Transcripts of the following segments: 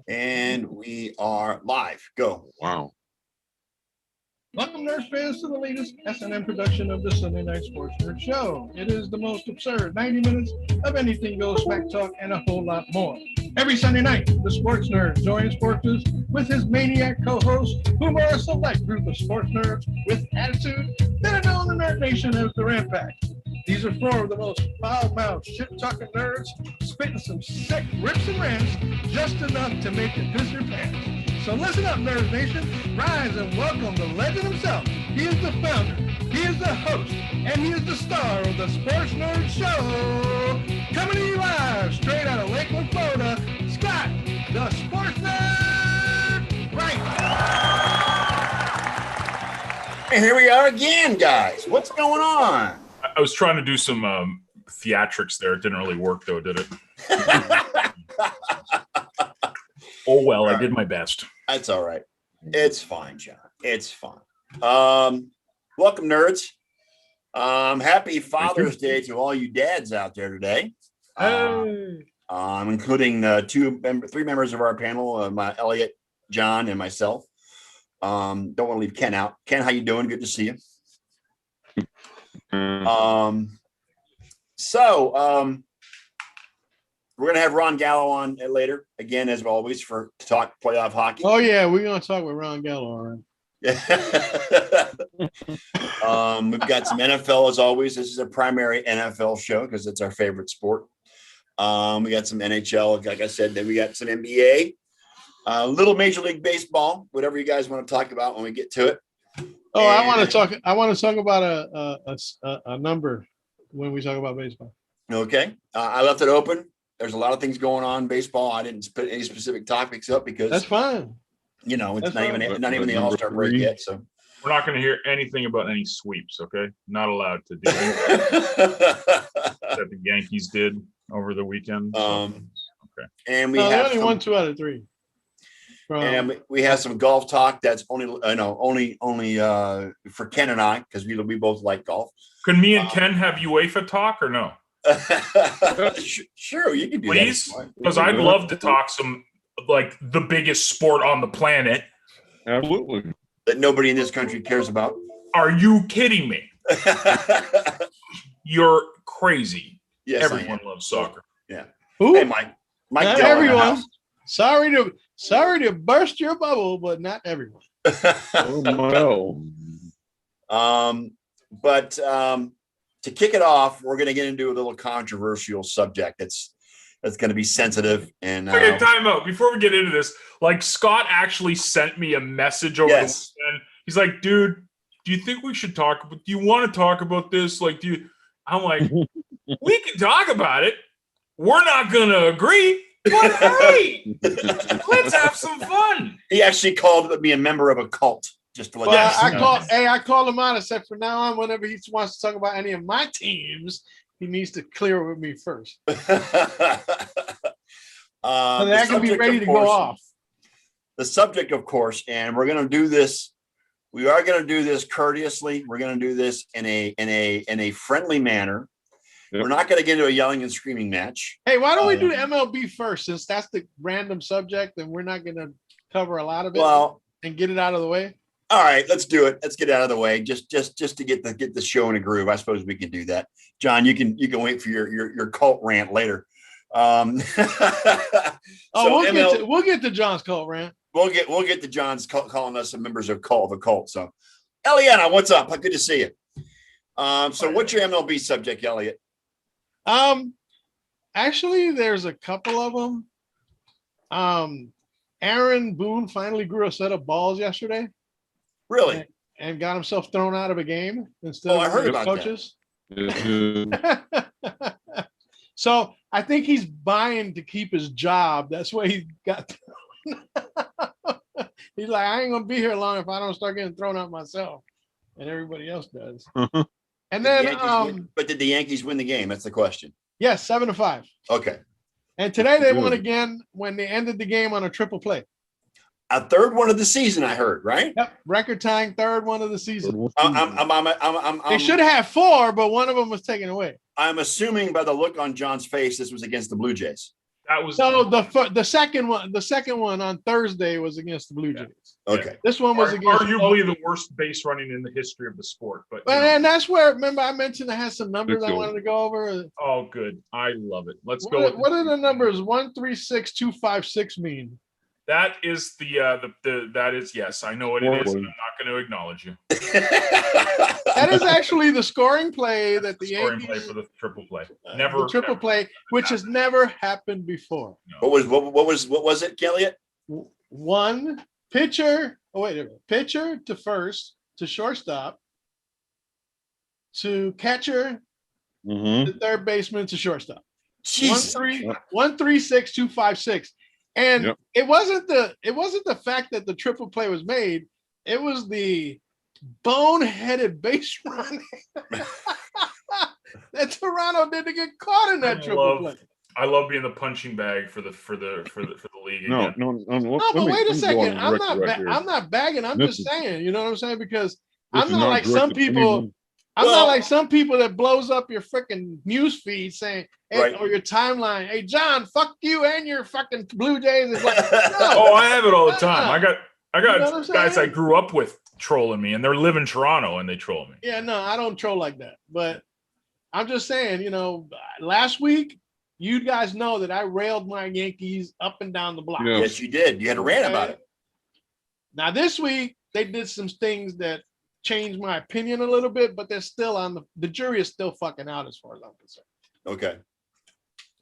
And we are live. Go. Wow. Welcome, Nerd fans, to the latest S&M production of the Sunday Night Sports Nerd Show. It is the most absurd 90 minutes of anything goes, smack talk, and a whole lot more. Every Sunday night, the Sports Nerd joins Sporters with his maniac co-host, whom are a select group of sports nerds with attitude that are known in Nerd Nation as the Ram Pack. These are four of the most foul-mouthed, shit-talking nerds, spitting some sick rips and rants, just enough to make it piss your pants. So listen up, Nerd Nation. Rise and welcome the legend himself. He is the founder, he is the host, and he is the star of the Sports Nerd Show. Coming to you live, straight out of Lakeland, Florida, Scott, the Sports Nerd Right. And here we are again, guys. What's going on? I was trying to do some theatrics there. It didn't really work, though, did it? Oh, well, I did my best. That's all right. It's fine, John. It's fine. Welcome, nerds. Happy Father's Day to all you dads out there today. Including three members of our panel, Elliot, John, and myself. Don't want to leave Ken out. Ken, how you doing? Good to see you. We're gonna have Ron Gallo on later again, as always, to talk playoff hockey. Oh yeah, we're gonna talk with Ron Gallo, all right. We've got some NFL as always. This is a primary NFL show because it's our favorite sport. We got some NHL, like I said. Then we got some NBA, little Major League Baseball, whatever you guys want to talk about when we get to it. Oh, and I want to talk about a number when we talk about baseball. Okay, I left it open. There's a lot of things going on in baseball. I didn't put any specific topics up because that's fine. You know, it's not even the All-Star break yet. So we're not going to hear anything about any sweeps. Okay, not allowed to do that the Yankees did over the weekend. So. Okay, and we have only won 2 out of 3. And we have some golf talk. That's only for Ken and I because we both like golf. Can me and Ken have UEFA talk or no? Sure, you can do please, because I'd love to talk some like the biggest sport on the planet. Absolutely, that nobody in this country cares about. Are you kidding me? You're crazy. Yes, everyone loves soccer. Yeah. Who? Hey, Mike. Not everyone. Sorry to burst your bubble, but not everyone. Oh no. But to kick it off, we're going to get into a little controversial subject that's going to be sensitive. And okay, time out. Before we get into this, like Scott actually sent me a message over the weekend. He's like, dude, do you think we should talk? Do you want to talk about this? Like, I'm like, we can talk about it. We're not going to agree. But hey, let's have some fun. He actually called me a member of a cult. Just to let you know. I called him out. I said, from now on, whenever he wants to talk about any of my teams, he needs to clear it with me first. So that can be ready to go off. The subject, of course, and we're going to do this. We are going to do this courteously. We're going to do this in a friendly manner. Yep. We're not going to get into a yelling and screaming match. Hey, why don't we do MLB first, since that's the random subject, and we're not going to cover a lot of it and get it out of the way? All right, let's do it. Let's get it out of the way. Just to get the show in a groove. I suppose we can do that. John, you can wait for your cult rant later. We'll get to John's cult rant. We'll get to John's calling us some members of the cult. So, Eliana, what's up? Good to see you. So what's your MLB subject, Elliot? Actually, there's a couple of them. Aaron Boone finally grew a set of balls yesterday. Really? And got himself thrown out of a game instead of I heard about coaches. That. So I think he's buying to keep his job. That's why he got he's like, I ain't gonna be here long if I don't start getting thrown out myself. And everybody else does. And then but did the Yankees win the game? That's the question. Yes, 7-5. Okay. And today they won again when they ended the game on a triple play. A third one of the season, I heard, right? Yep, record tying third one of the season. I'm They should have 4, but one of them was taken away. I'm assuming by the look on John's face, this was against the Blue Jays. That was So the second one on Thursday was against the Blue Jays. Okay. This one was against arguably the worst base running in the history of the sport. But and that's where, remember, I mentioned I had some numbers I wanted to go over. oh, good. I love it. Let's go. What are the numbers 136,256 mean? That is that is, yes, I know what it is. And I'm not going to acknowledge you. That is actually the scoring play that the Scoring Yankees, play for the triple play. Never the triple never. play, which has never happened before. No. What was it, Elliot? One pitcher, pitcher to first, to shortstop, to catcher, to third baseman, to shortstop. Jesus. 136,256. And it wasn't the fact that the triple play was made, it was the boneheaded base running that Toronto did to get caught in that triple play. I love being the punching bag for the league. No, but wait a second. I'm not bagging. I'm just saying, you know what I'm saying? Because I'm not like some people. I'm not like some people that blows up your freaking news feed saying, hey, or your timeline. Hey, John, fuck you and your fucking Blue Jays. It's like, no, oh, I have it all the time. I got You know what I'm guys I saying? grew up with trolling me, and they live in Toronto, and they troll me. Yeah, no, I don't troll like that. But I'm just saying, last week, you guys know that I railed my Yankees up and down the block. Yeah. Yes, you did. You had a rant about it. Now, this week, they did some things that changed my opinion a little bit, but they're still on the jury is still fucking out as far as I'm concerned. Okay.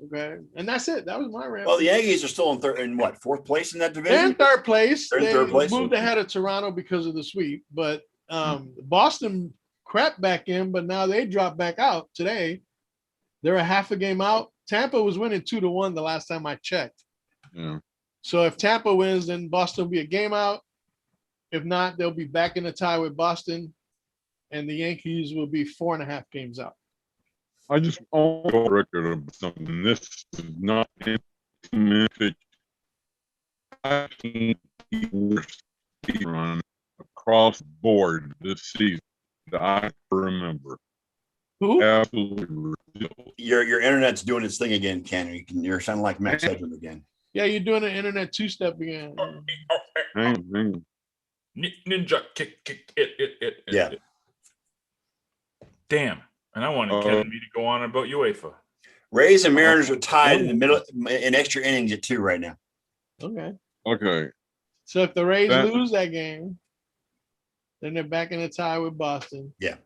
Okay. And that's it. That was my rant. Well, the Yankees are still in fourth place in that They're division? in third place. They're in They third place? moved ahead of Toronto because of the sweep, but Boston crept back in, but now they dropped back out today. They're a half a game out. Tampa was winning 2-1 the last time I checked. Yeah. So if Tampa wins, then Boston will be a game out. If not, they'll be back in the tie with Boston, and the Yankees will be 4.5 games out. I just want to go on record of something. This is not implemented. I think the worst run across the board this season that I remember. Who? Absolutely ridiculous. Your internet's doing its thing again, Ken. You're sounding like Max Headroom again. Yeah, you're doing an internet two-step again. Hang on. Ninja kick it. Yeah. Damn. And I wanted Ken and me to go on about UEFA. Rays and Mariners are tied in the middle in extra innings at 2 right now. Okay. So if the Rays lose that game, then they're back in the tie with Boston. Yeah.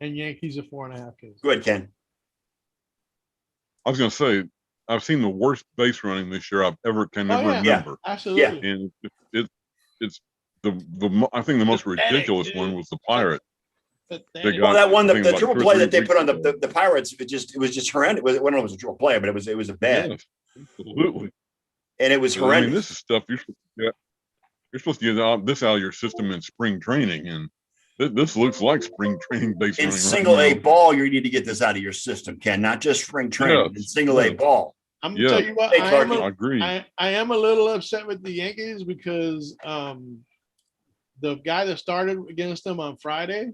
And Yankees are 4.5 games. Go ahead, Ken. I was going to say, I've seen the worst base running this year I've ever remember. Yeah, absolutely. And it's I think the most ridiculous one was the Pirate. Well, that one, the triple play that they put on the Pirates, it was just horrendous. It was a triple play, but it was a bad. Yes, absolutely. And it was horrendous. I mean, this is stuff you're supposed to get this out of your system in spring training, and this looks like spring training based in single A ball. You need to get this out of your system, Ken, not just spring training. In single A ball. I'm gonna tell you what. Hey, I agree. I am a little upset with the Yankees because the guy that started against them on Friday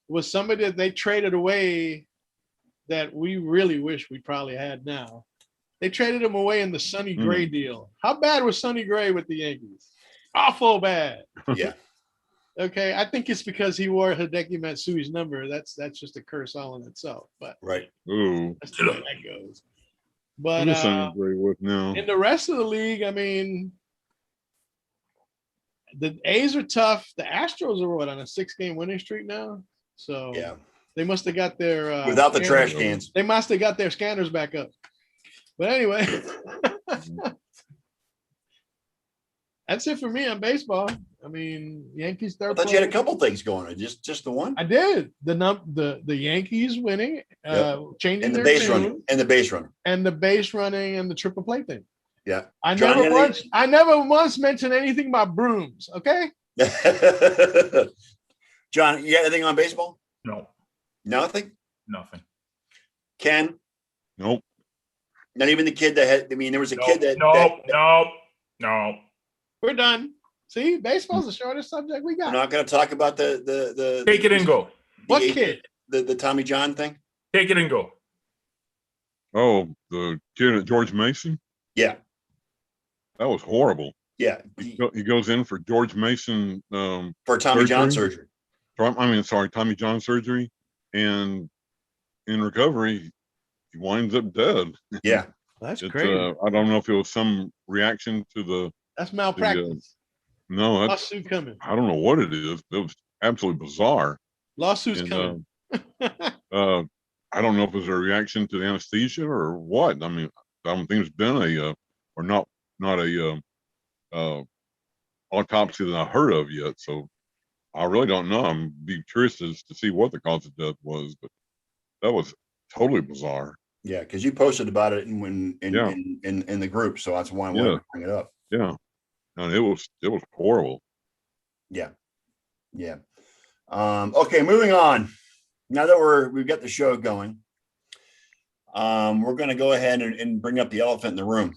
was somebody that they traded away that we really wish we probably had now. They traded him away in the Sonny Gray deal. How bad was Sonny Gray with the Yankees? Awful bad. Yeah. Okay, I think it's because he wore Hideki Matsui's number. That's just a curse all in itself. But right. Ooh. That's the way that goes. But Sonny with now. In the rest of the league, I mean, the A's are tough. The Astros are on a 6-game winning streak now. So yeah, they must have got their without the trash cans. They must have got their scanners back up. But anyway, that's it for me on baseball. I mean, Yankees third. I thought you had a couple things going on. Just the one. I did. The Yankees winning, changing and the their base tune, running and the base runner and the base running and the triple play thing. Yeah, I never once mentioned anything about brooms. Okay. John, you got anything on baseball? No. Nothing. Ken? Nope. Not even the kid that had. I mean, there was a kid that. No. We're done. See, baseball's the shortest subject we We're got. not going to talk about the Take it and go. What kid? the Tommy John thing. Take it and go. Oh, the kid at George Mason? Yeah, That was horrible. yeah. He goes in for George Mason, For Tommy John surgery? surgery. Tommy John surgery. And in recovery, he winds up dead. Yeah, That's It's, crazy. I don't know if it was some reaction to the, That's malpractice. no, that's, Lawsuit coming. I don't know what it is. It was absolutely bizarre. Lawsuit's And, coming. I don't know if it was a reaction to the anesthesia or what. I mean, I don't think there's been a or not a autopsy that I heard of yet. So I really don't know. I'm be curious as to see what the cause of death was, but that was totally bizarre. yeah. Because you posted about it in Yeah. in the group, so that's why I wanted Yeah. to bring it up. Yeah, and it was horrible. Yeah, yeah. Okay, moving on. Now that we've got the show going, we're going to go ahead and bring up the elephant in the room.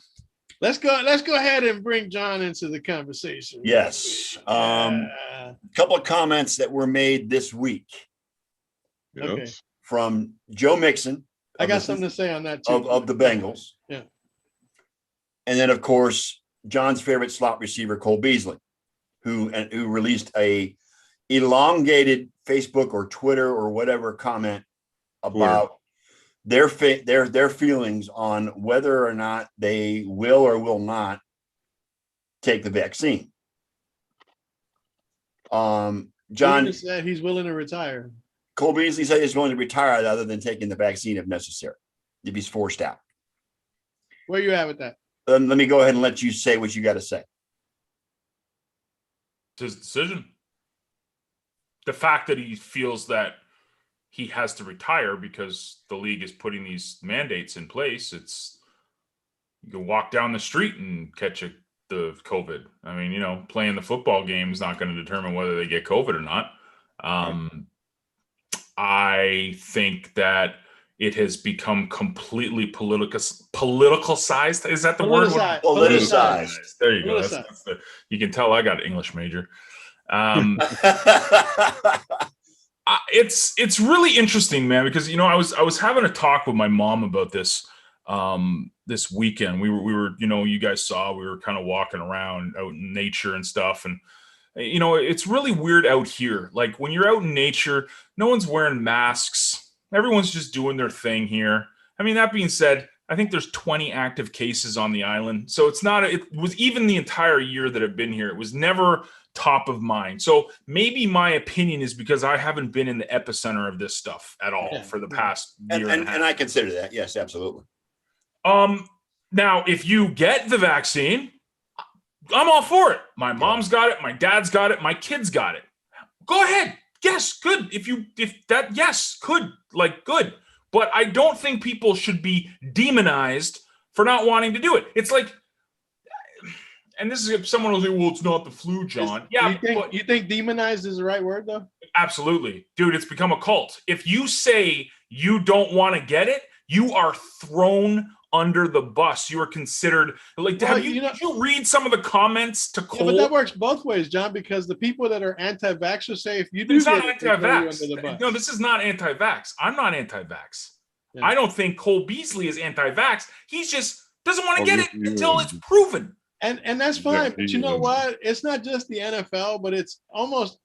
Let's go ahead and bring John into the conversation. Yes. A couple of comments that were made this week Yes. Okay. from Joe Mixon. I got something to say on that too. of the Bengals. Yeah. And then, of course, John's favorite slot receiver, Cole Beasley, who released a elongated Facebook or Twitter or whatever comment about their feelings on whether or not they will or will not take the vaccine. John said he's willing to retire. Cole Beasley said he's willing to retire other than taking the vaccine if necessary, if he's forced out. Where you at with that? Let me go ahead and let you say what you got to say. It's his decision. The fact that he feels that he has to retire because the league is putting these mandates in place, it's you can walk down the street and catch the COVID. I mean, playing the football game is not going to determine whether they get COVID or not. I think that it has become completely politicalized. Is that the word? Politicized. There you go. That's you can tell I got an English major. It's really interesting, man, because I was having a talk with my mom about this this weekend. We were you guys saw we were kind of walking around out in nature and stuff, and it's really weird out here. Like when you're out in nature, no one's wearing masks. Everyone's just doing their thing here. I mean, that being said, I think there's 20 active cases on the island. So it was even the entire year that I've been here, it was never top of mind. So maybe my opinion is because I haven't been in the epicenter of this stuff at all for the past year and a half. And I consider that. Yes, absolutely. Now, if you get the vaccine, I'm all for it. My mom's got it. My dad's got it. My kids got it. Go ahead. Yes, good. Good. But I don't think people should be demonized for not wanting to do it. It's like, and this is if someone will say, well, it's not the flu, John. You think demonized is the right word, though? Absolutely. Dude, it's become a cult. If you say you don't want to get it, you are thrown under the bus. You are considered like. Did you read some of the comments to Cole? Yeah, but that works both ways, John. Because the people that are anti-vaxxers say if you do, it's get not it, they throw you anti-vax. under the bus. No, this is not anti-vax. I'm not anti-vax. Yeah. I don't think Cole Beasley is anti-vax. He's just doesn't want to get it yeah. until it's proven. And that's fine. Yeah, But you know what? It's not just the NFL, but it's almost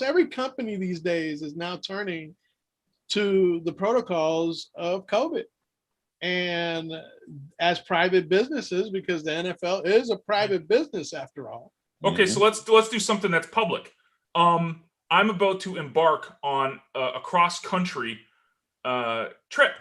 every company these days is now turning to the protocols of COVID. And as private businesses, because the NFL is a private business after all. Okay, so let's do something that's public. I'm about to embark on a cross-country trip,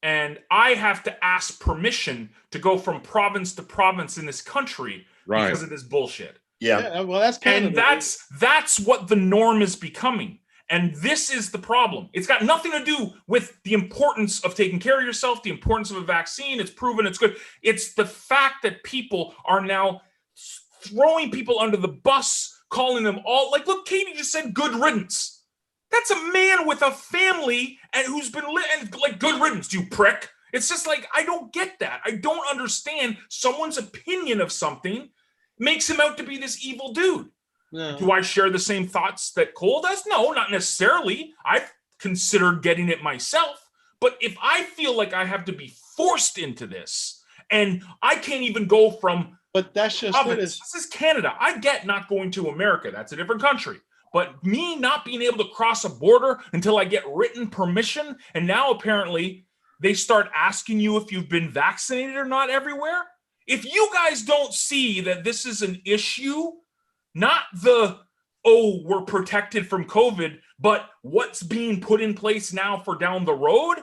and I have to ask permission to go from province to province in this country because of this bullshit. Yeah. Well, that's kind And that's what the norm is becoming. And this is the problem. It's got nothing to do with the importance of taking care of yourself, the importance of a vaccine. It's proven it's good. It's the fact that people are now throwing people under the bus, calling them all like, look, Katie just said good riddance. That's a man with a family and who's been like good riddance, you prick. It's just like, I don't get that. I don't understand someone's opinion of something makes him out to be this evil dude. No. Do I share the same thoughts that Cole does? No, not necessarily. I've considered getting it myself. But if I feel like I have to be forced into this, and I can't even go from But that's just province, this is Canada. I get not going to America. That's a different country. But me not being able to cross a border until I get written permission, and now apparently they start asking you if you've been vaccinated or not everywhere. If you guys don't see that this is an issue, not the, oh, we're protected from COVID, but what's being put in place now for down the road.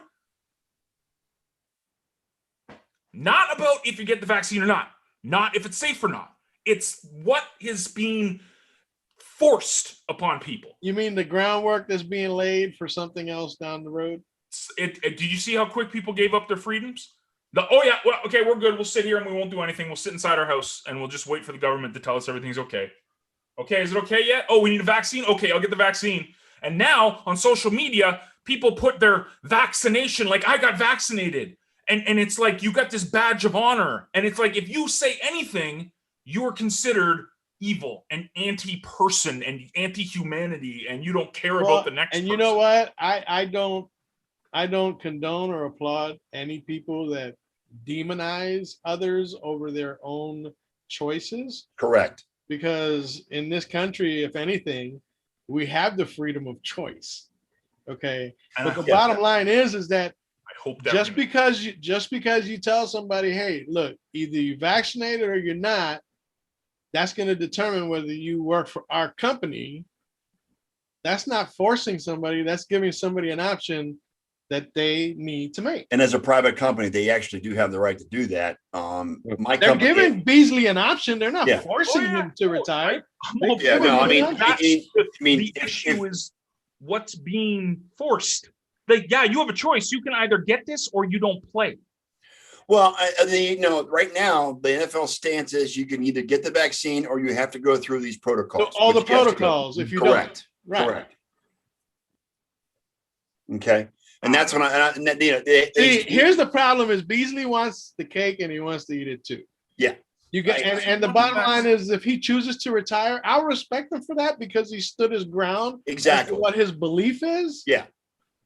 Not about if you get the vaccine or not. Not if it's safe or not. It's what is being forced upon people. You mean the groundwork that's being laid for something else down the road? Did you see how quick people gave up their freedoms? Oh yeah, well, okay, we're good. We'll sit here and we won't do anything. We'll sit inside our house and we'll just wait for the government to tell us everything's okay. Okay, is it okay yet? Oh, we need a vaccine? Okay, I'll get the vaccine. And now on social media, people put their vaccination like, I got vaccinated. And it's like you got this badge of honor. And it's like if you say anything, you are considered evil and anti-person and anti-humanity, and you don't care about the next And person. you know what? I don't condone or applaud any people that demonize others over their own choices. Correct. Because in this country, if anything, we have the freedom of choice. Okay. And But the bottom line is that I hope that just because you tell somebody, hey, look, either you're vaccinated or you're not, that's going to determine whether you work for our company. That's not forcing somebody. That's giving somebody an option that they need to make. And as a private company, they actually do have the right to do that. My They're company, giving Beasley an option. They're not Yeah. forcing him to retire. yeah, no, I mean, That's I mean, the if- issue is what's being forced. Like, yeah, you have a choice. You can either get this or you don't play. well, right now the NFL stance is you can either get the vaccine or you have to go through these protocols. All the which you have to go- protocols. If you correct, don't, right? correct. Okay, and that's when See, here's the problem: is Beasley wants the cake and he wants to eat it too. Yeah. You get, and the bottom line is, if he chooses to retire, I'll respect him for that because he stood his ground. as to exactly. what his belief is. Yeah.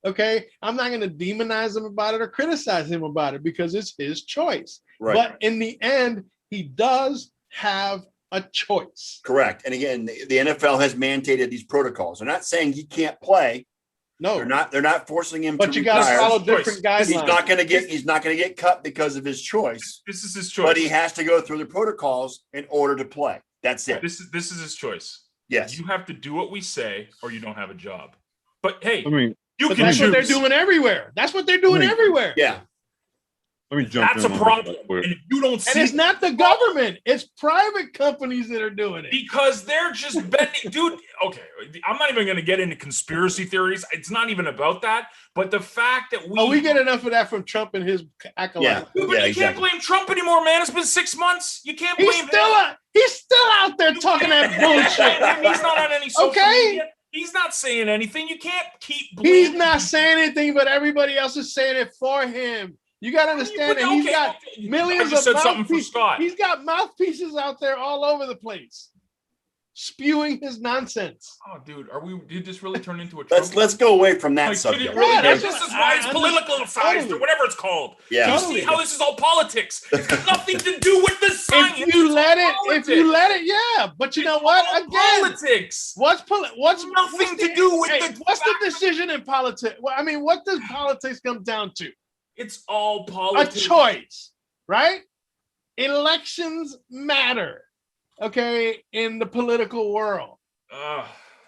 Okay. I'm not going to demonize him about it or criticize him about it because it's his choice. Right. But in the end, he does have a choice. Correct. And again, the NFL has mandated these protocols. They're not saying he can't play. No, They're not forcing him but to you got to retire. follow different guidelines. He's not going to get cut because of his choice, This is his choice. but he has to go through the protocols in order to play. That's it. This is his choice. Yes. You have to do what we say or you don't have a job. But hey, I mean, you But can that's what they're choose. doing everywhere. That's what they're doing everywhere. Yeah. let me jump That's a in on this problem. real quick. And if you don't And see it's not the government; it's private companies that are doing it. because they're just bending, dude. Okay, I'm not even going to get into conspiracy theories. It's not even about that. But the fact that We get enough of that from Trump and his acolytes. Yeah. Dude, but you can't blame Trump anymore, man. It's been 6 months. You can't blame He's still out there talking that bullshit. He's not on any social Okay. media. He's not saying anything. You can't keep blaming He's not saying anything, but everybody else is saying it for him. You got to understand that he's got millions I just of said something for mouthpieces. Scott. He's got mouthpieces out there all over the place, spewing his nonsense. Oh, dude, did this really turn into a Trump? Let's go away from that Like, did subject. it really? Yeah, This that's is what- why it's I'm political just- science or totally. whatever it's called. Yeah. Do you Totally. see how this is all politics? It's got nothing to do with the science. If you It's let all it, politics. yeah. But you know It's what? all Again, politics. what's Nothing to do with the what's the decision in politics? Well, I mean, what does politics come down to? It's all A politics. choice, right? Elections matter, okay, in the political world. Ugh.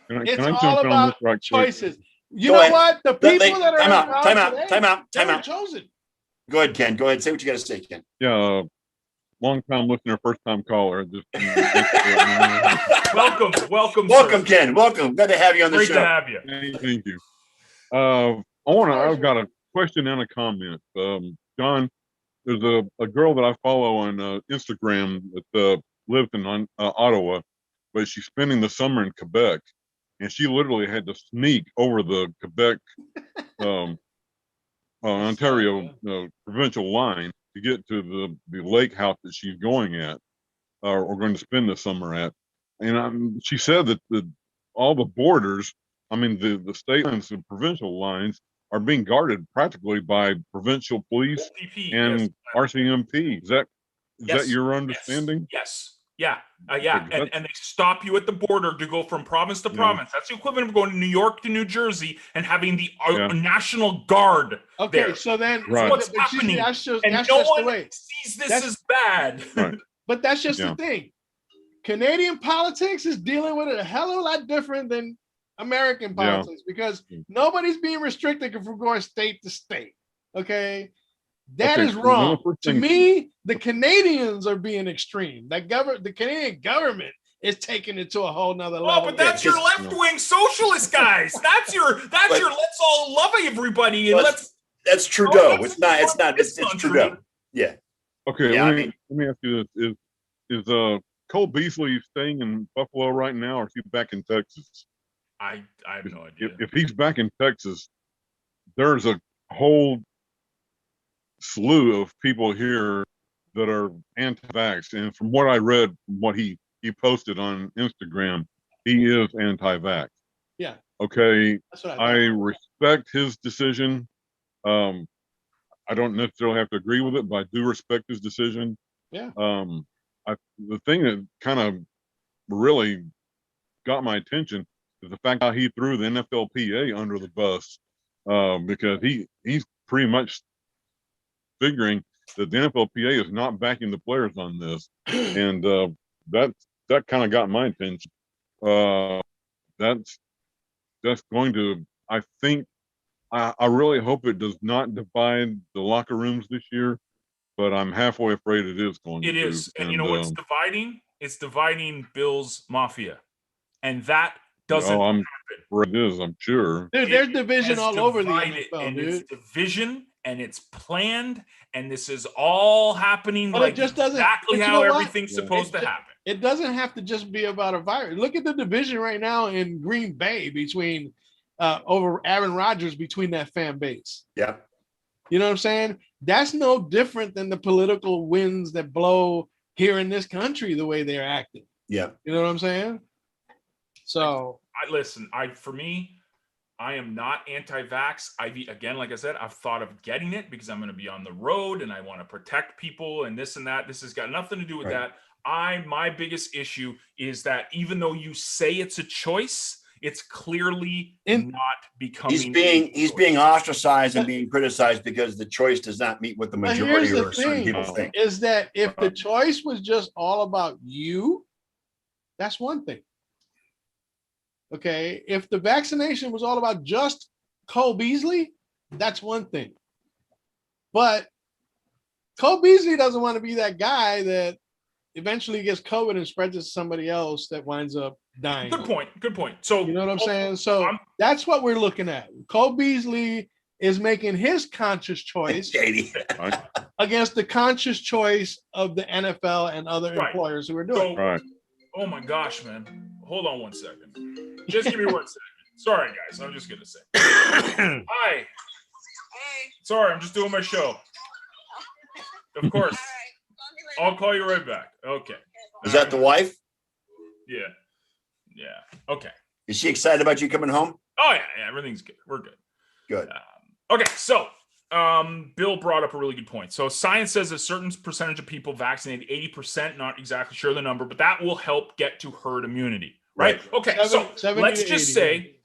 It's Can I all jump in on about this right quick? choices. You Go know ahead. what? The people that are time in out, power time out, today, time out, they time were out. chosen. Go ahead, Ken. Go ahead. Say what you got to say, Ken. Yeah, long time listener, first time caller. Just Welcome, Welcome, sir. Ken. Welcome. Good to have you on the Great to show. have you. Thank you. I've got a question and a comment. John, there's a girl that I follow on Instagram that lives in Ottawa, but she's spending the summer in Quebec, and she literally had to sneak over the Quebec Ontario provincial line to get to the lake house that she's going at, or going to spend the summer at. And she said that all the borders, I mean, the state lines and provincial lines are being guarded practically by provincial police OPP, and yes. RCMP. Is that Yes, your understanding? Yes. Yeah. Yeah. Okay, And they stop you at the border to go from province to province. That's the equivalent of going to New York to New Jersey and having the National Guard. Okay, there. so then Right. What's but you see, happening? that's just, And that's no just the one way. sees this That's- as bad. Right. But that's just Yeah. the thing. Canadian politics is dealing with it a hell of a lot different than American Yeah. politics because nobody's being restricted from going state to state. Okay. That Okay, is wrong. well, To me, the Canadians are being extreme. The Canadian government is taking it to a whole nother Oh, level. but that's your left-wing socialist guys. That's your let's all love everybody and That's Trudeau. Oh, It's not. It's Trudeau. Yeah. Okay, Yeah, let me ask you this: Is Cole Beasley staying in Buffalo right now, or is he back in Texas? I have no idea. If he's back in Texas, there's a whole slew of people here that are anti-vax, and from what I read, from what he posted on Instagram, he is anti-vax. Yeah. Okay, That's what I thought. respect his decision. I don't necessarily have to agree with it, but I do respect his decision. Yeah. The thing that kind of really got my attention is the fact how he threw the NFLPA under the bus, because he's pretty much figuring that the NFLPA is not backing the players on this, and that kind of got my attention. That's going to, I think, I really hope it does not divide the locker rooms this year, but I'm halfway afraid it is going to. It is. And you know what's dividing? It's dividing Bill's Mafia. And that doesn't happen. It is, I'm sure. Dude, there's division all over the NFL, and dude. it's division and it's planned and this is all happening But it just doesn't- exactly but you how know what? everything's supposed to happen. It doesn't have to just be about a virus. Look at the division right now in Green Bay between over Aaron Rodgers between that fan base. Yeah. You know what I'm saying? That's no different than the political winds that blow here in this country the way they're acting. Yeah. You know what I'm saying? So For me, I am not anti-vax. Again, like I said, I've thought of getting it because I'm going to be on the road and I want to protect people and this and that. This has got nothing to do with that. My biggest issue is that even though you say it's a choice, it's clearly not becoming. He's being ostracized and being criticized because the choice does not meet what the majority or certain people think. Is that if the choice was just all about you, that's one thing. Okay, if the vaccination was all about just Cole Beasley, that's one thing. But Cole Beasley doesn't want to be that guy that eventually gets COVID and spreads it to somebody else that winds up dying. Good point. So you know what I'm saying? So that's what we're looking at. Cole Beasley is making his conscious choice against the conscious choice of the NFL and other employers who are doing it. Oh my gosh, man. Hold on 1 second. Just give me 1 second. Sorry, guys. I'm just gonna say. Hi. Hey. Sorry, I'm just doing my show. Of course. All right. I'll call you right back. Okay. Is that the wife? Yeah. Okay. Is she excited about you coming home? Oh yeah. Everything's good. We're good. Good. Okay. So, Bill brought up a really good point. So science says a certain percentage of people vaccinated, 80%, not exactly sure the number, but that will help get to herd immunity, right? Okay. So let's just say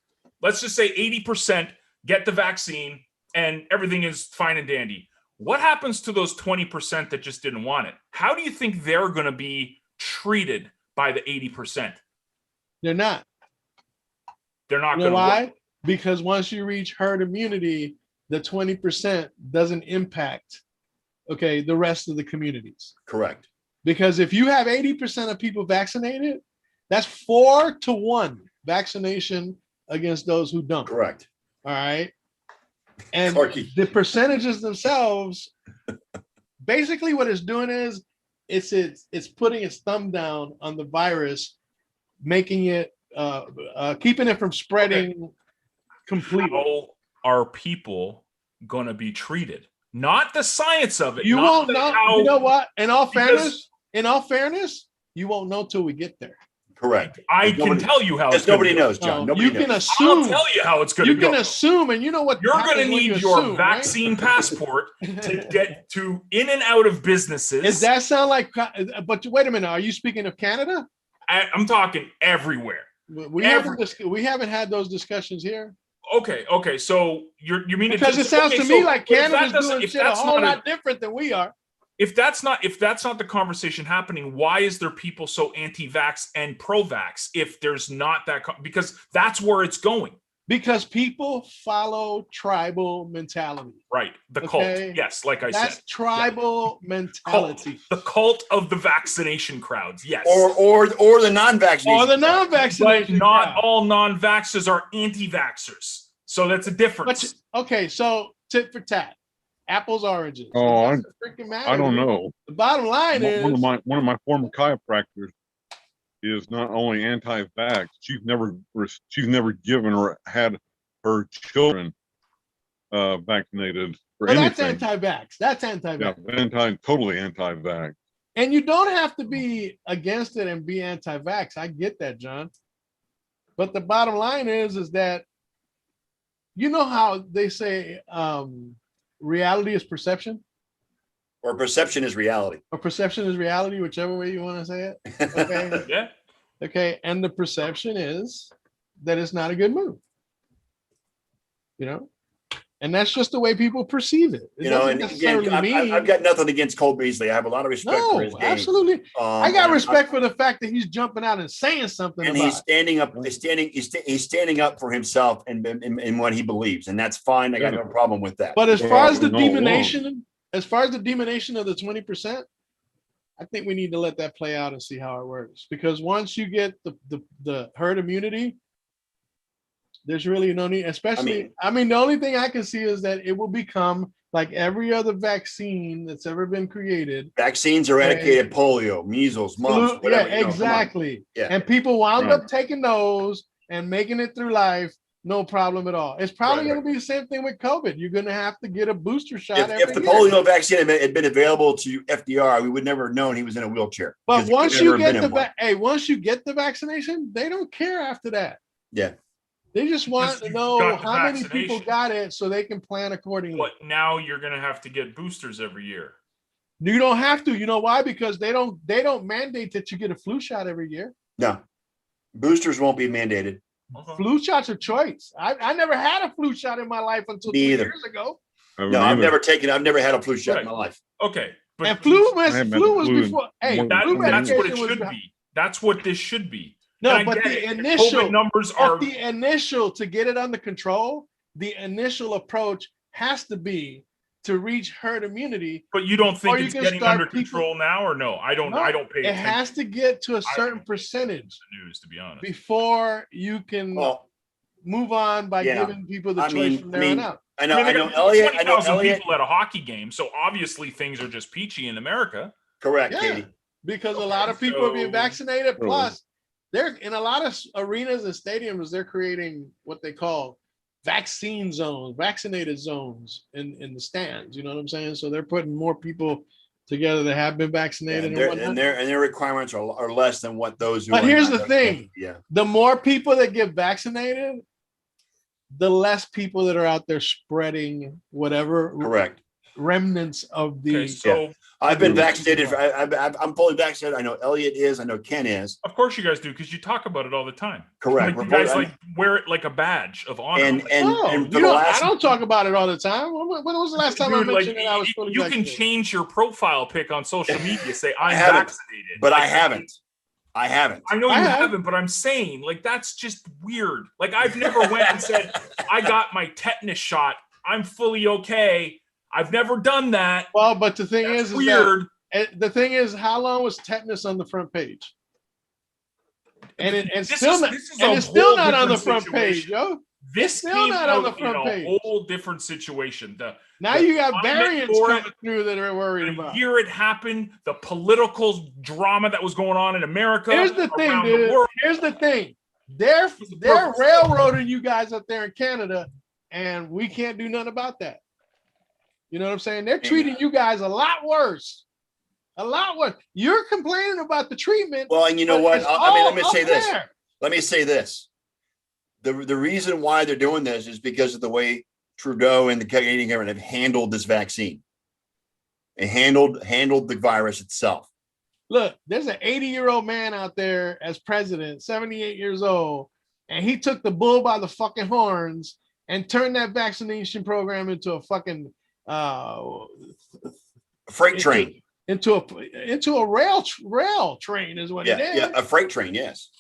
80% get the vaccine and everything is fine and dandy. What happens to those 20% that just didn't want it? How do you think they're going to be treated by the 80%? They're not. They're not going to. You know why? Because once you reach herd immunity, the 20% doesn't impact, the rest of the communities. Correct. Because if you have 80% of people vaccinated, that's 4-1 vaccination against those who don't. Correct. All right. And the percentages themselves, basically what it's doing is it's putting its thumb down on the virus, making it, keeping it from spreading completely. How are people gonna be treated? Not the science of it. You not won't the know. how- You know what? In all because- fairness, you won't know till we get there. Correct. I Because can nobody- tell you how Because it's gonna nobody go. knows, John. No, Nobody you can knows. I'll assume. tell you how it's gonna You go. can assume, and you know what? You're happens going to when need you your assume, right? vaccine passport to get to in and out of businesses. Does that sound like? But wait a minute. Are you speaking of Canada? I'm talking everywhere. We haven't had those discussions here Okay. So you mean because it sounds to me like Canada's doing shit a whole lot different than we are. If that's not the conversation happening, why is there people so anti-vax and pro-vax? If there's not that, because that's where it's going. Because people follow tribal mentality. Right. The Okay. cult. Yes, like I That's said. tribal mentality. The cult of the vaccination crowds. Yes. Or the non-vaccination. Or the But non-vaccination. not crowd. all non-vaxxers are anti-vaxxers. So that's a difference. But okay, so tit for tat, apples, oranges. Oh, It doesn't freaking matter, I don't dude. know. The bottom line is One of my former chiropractors is not only anti-vax. She's never given or had her children vaccinated for well, that's anything. anti-vax. That's anti-vax. Yeah, totally anti-vax. And you don't have to be against it and be anti-vax. I get that, John. But the bottom line is that you know how they say reality is perception, Or perception is reality. or perception is reality, whichever way you want to say it. Okay. Yeah. Okay. And the perception is that it's not a good move. You know? And that's just the way people perceive it. It You know, doesn't and again, necessarily I've got nothing against Cole Beasley. I have a lot of respect for his no, game. absolutely. I got and respect for the fact that he's jumping out and saying something and about he's it. standing up. He's standing up for himself and in what he believes, and that's fine. I got no problem with that. But as far as the No, demonation, of the 20%, I think we need to let that play out and see how it works. Because once you get the herd immunity, there's really no need, especially, I mean, the only thing I can see is that it will become like every other vaccine that's ever been created. Vaccines eradicated polio, measles, mumps, Yeah, whatever. you know, come on. exactly. Yeah. And people wound Right. up taking those and making it through life, no problem at all. It's probably Right, going to be the same thing with COVID. You're going to have to get a booster shot If every the year. polio vaccine had been available to FDR, we would never have known he was in a wheelchair. But because he once could you never have get been the in one. once you get the vaccination, they don't care after that. Yeah. They just want Because to you know got the how many people vaccination. got it so they can plan accordingly. But now you're going to have to get boosters every year. You don't have to. You know why? Because they don't mandate that you get a flu shot every year. No, boosters won't be mandated. Flu shots are choice. I never had a flu shot in my life until 2 Me either. years ago. No, I've never had a flu shot in Right. my life. Okay. But And flu haven't had was the flu in before. Hey, more than that, flu 20 that's what it medication should was- be. That's what this should be. No, And I but get the it. initial COVID numbers are the initial to get it under control, the initial approach has to be to reach herd immunity. But you don't Or think you it's can getting start under people- control now, or no? I don't. No, I don't pay It attention has to get to a I certain don't percentage to the news, to be honest. before you can Well, move on by Yeah. giving people the I choice mean- from I there on mean, out. I know they got Elliot. 20,000 people at a hockey game, so obviously things are just peachy in America. Correct, Yeah. Katie. Because a Okay, lot of people are being so- vaccinated. Really? Plus, they're in a lot of arenas and stadiums, they're creating what they call vaccine zones, vaccinated zones in the stands. You know what I'm saying? So they're putting more people together that have been Yeah, vaccinated and, and whatnot. their requirements are less than what those who. But are here's not the thing. Yeah. The more people that get vaccinated, the less people that are out there spreading whatever Correct. remnants of the. Okay, so I've been Yeah. vaccinated. I'm fully vaccinated. I know Elliot is. I know Ken is. of course you guys do because you talk about it all the time. Correct. Like, you We're guys both- like wear it like a badge of honor. and Like, and, No, and you for the don't- last. I don't talk about it all the time. When was the last time I dude, mentioned like, that I was fully you can vaccinated? change your profile pic on social media. Say I'm haven't, vaccinated, But Like, I haven't. I haven't. I know I you have. haven't, but I'm saying like that's just weird. Like I've never went and said I got my tetanus shot. I'm fully okay. I've never done that. Well, but the thing That's is weird. the thing is, how long was tetanus on the front page? And it's This still is- not, this is and a it's still whole not on the different front page, situation. yo. This still came not on out the in front a page. whole different situation. Now The you got climate variants for coming it, through that are worried the about. year it happened, the political drama that was going on in America. Here's the thing, around dude. the world. Here's the thing. They're It's the they're perfect storm. railroading you guys up there in Canada, and we can't do nothing about that. You know what I'm saying? They're treating you guys a lot worse. A lot worse. You're complaining about the treatment. Well, and you know but what? it's I mean, let all me say up this. there. Let me say this. The reason why they're doing this is because of the way Trudeau and the Canadian government have handled this vaccine. They handled the virus itself. Look, there's an 80-year-old man out there as president, 78 years old, and he took the bull by the fucking horns and turned that vaccination program into a fucking Freight train. into a rail train is what it is. Yeah, a freight train, yes.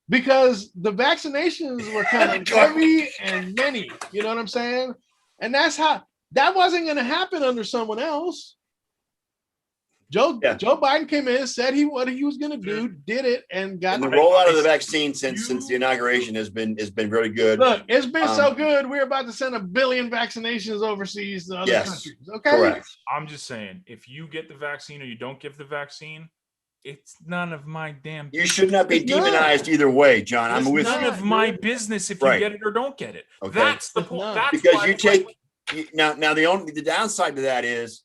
Because the vaccinations were kind of heavy and many, you know what I'm saying? And that wasn't going to happen under someone else. Joe Biden came in, said what he was going to do, did it, and got. And the rollout of the vaccine since the inauguration has been really good. Look, it's been so good. We're about to send 1 billion vaccinations overseas to other countries. Okay, correct. I'm just saying, if you get the vaccine or you don't give the vaccine, it's none of my damn business. You should not be demonized either way, John. I'm with none you. of my business if you get it or don't get it. Okay. That's the point. That's because why you take now the downside to that is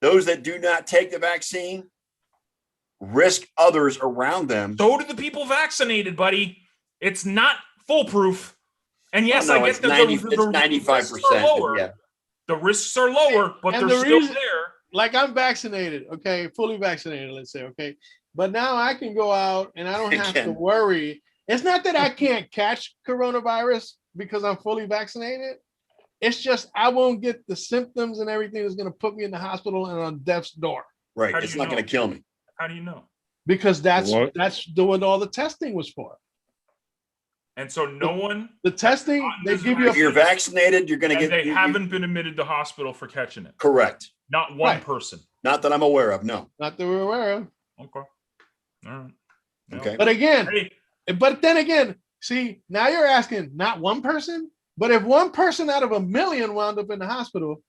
those that do not take the vaccine risk others around them. So do the people vaccinated, buddy. It's not foolproof. And yes, no, I it's get 95%. Yeah. The risks are lower, but And they're the still reason- there. like I'm vaccinated, okay, fully vaccinated, let's say, okay. But now I can go out and I don't have to worry. It's not that I can't catch coronavirus because I'm fully vaccinated. It's just I won't get the symptoms and everything that's going to put me in the hospital and on death's door. Right. It's not going to kill me. How do you know? Because that's what all the testing was for. And so the testing, they give you if you're vaccinated, you're going to get. They haven't been admitted to hospital for catching it. Correct. Not one person. Not that I'm aware of. No. Not that we're aware of. Okay. All right. Okay. But then again, see, now you're asking not one person, but if one person out of 1 million wound up in the hospital,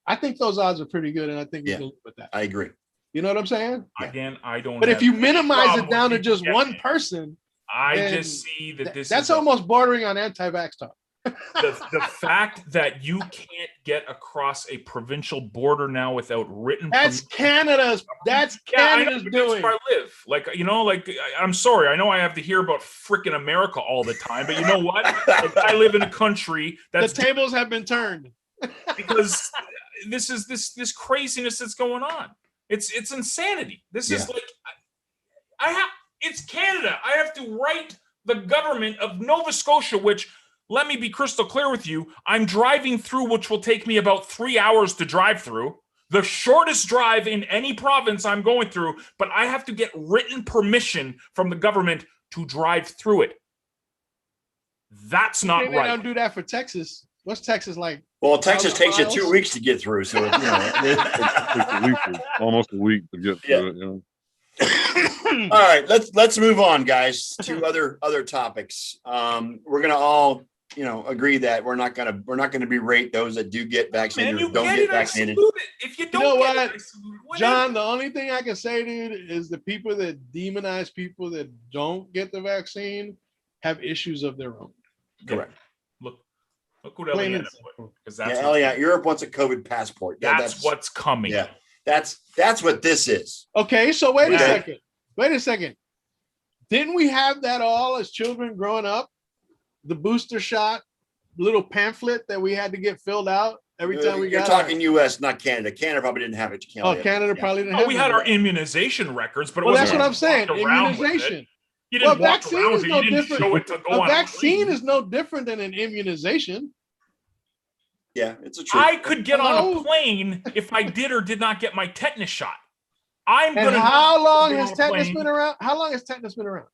I think those odds are pretty good, and I think we can live with that. I agree. You know what I'm saying? Again, I don't. But if you minimize it down to just one person, I just see that that's almost bordering on anti-vax talk. the fact that you can't get across a provincial border now without written That's Canada's doing. Where I live. I'm sorry, I know I have to hear about freaking America all the time, but you know what? I live in a country that's the tables have been turned because this is this craziness that's going on. It's insanity. This is it's Canada. I have to write the government of Nova Scotia, which, let me be crystal clear with you, I'm driving through, which will take me about 3 hours to drive through. The shortest drive in any province I'm going through, but I have to get written permission from the government to drive through it. That's not right. They don't do that for Texas. What's Texas like? Well, Texas takes you 2 weeks to get through, so it's almost a week to get through it. Yeah. All right, let's move on, guys, to other topics. We're gonna all agree that we're not gonna berate those that do get vaccinated or don't get vaccinated. If you don't get it, John, the only thing I can say, dude, is the people that demonize people that don't get the vaccine have issues of their own. Correct. Look what Eliana put. Because that's Europe wants a COVID passport. That's what's coming. Yeah. That's what this is. Okay, so wait a second. Didn't we have that all as children growing up? The booster shot little pamphlet that we had to get filled out every time we got. You're talking U.S., not Canada. Canada probably didn't have it. Canada probably didn't have it. We had our immunization records, but that's what I'm saying. Immunization. You didn't walk around with it. No You didn't different. show it to go a on. vaccine is no different than an immunization. Yeah, it's a truth. I could get on a plane if I did or did not get my tetanus shot. How long has tetanus been around? How long has tetanus been around?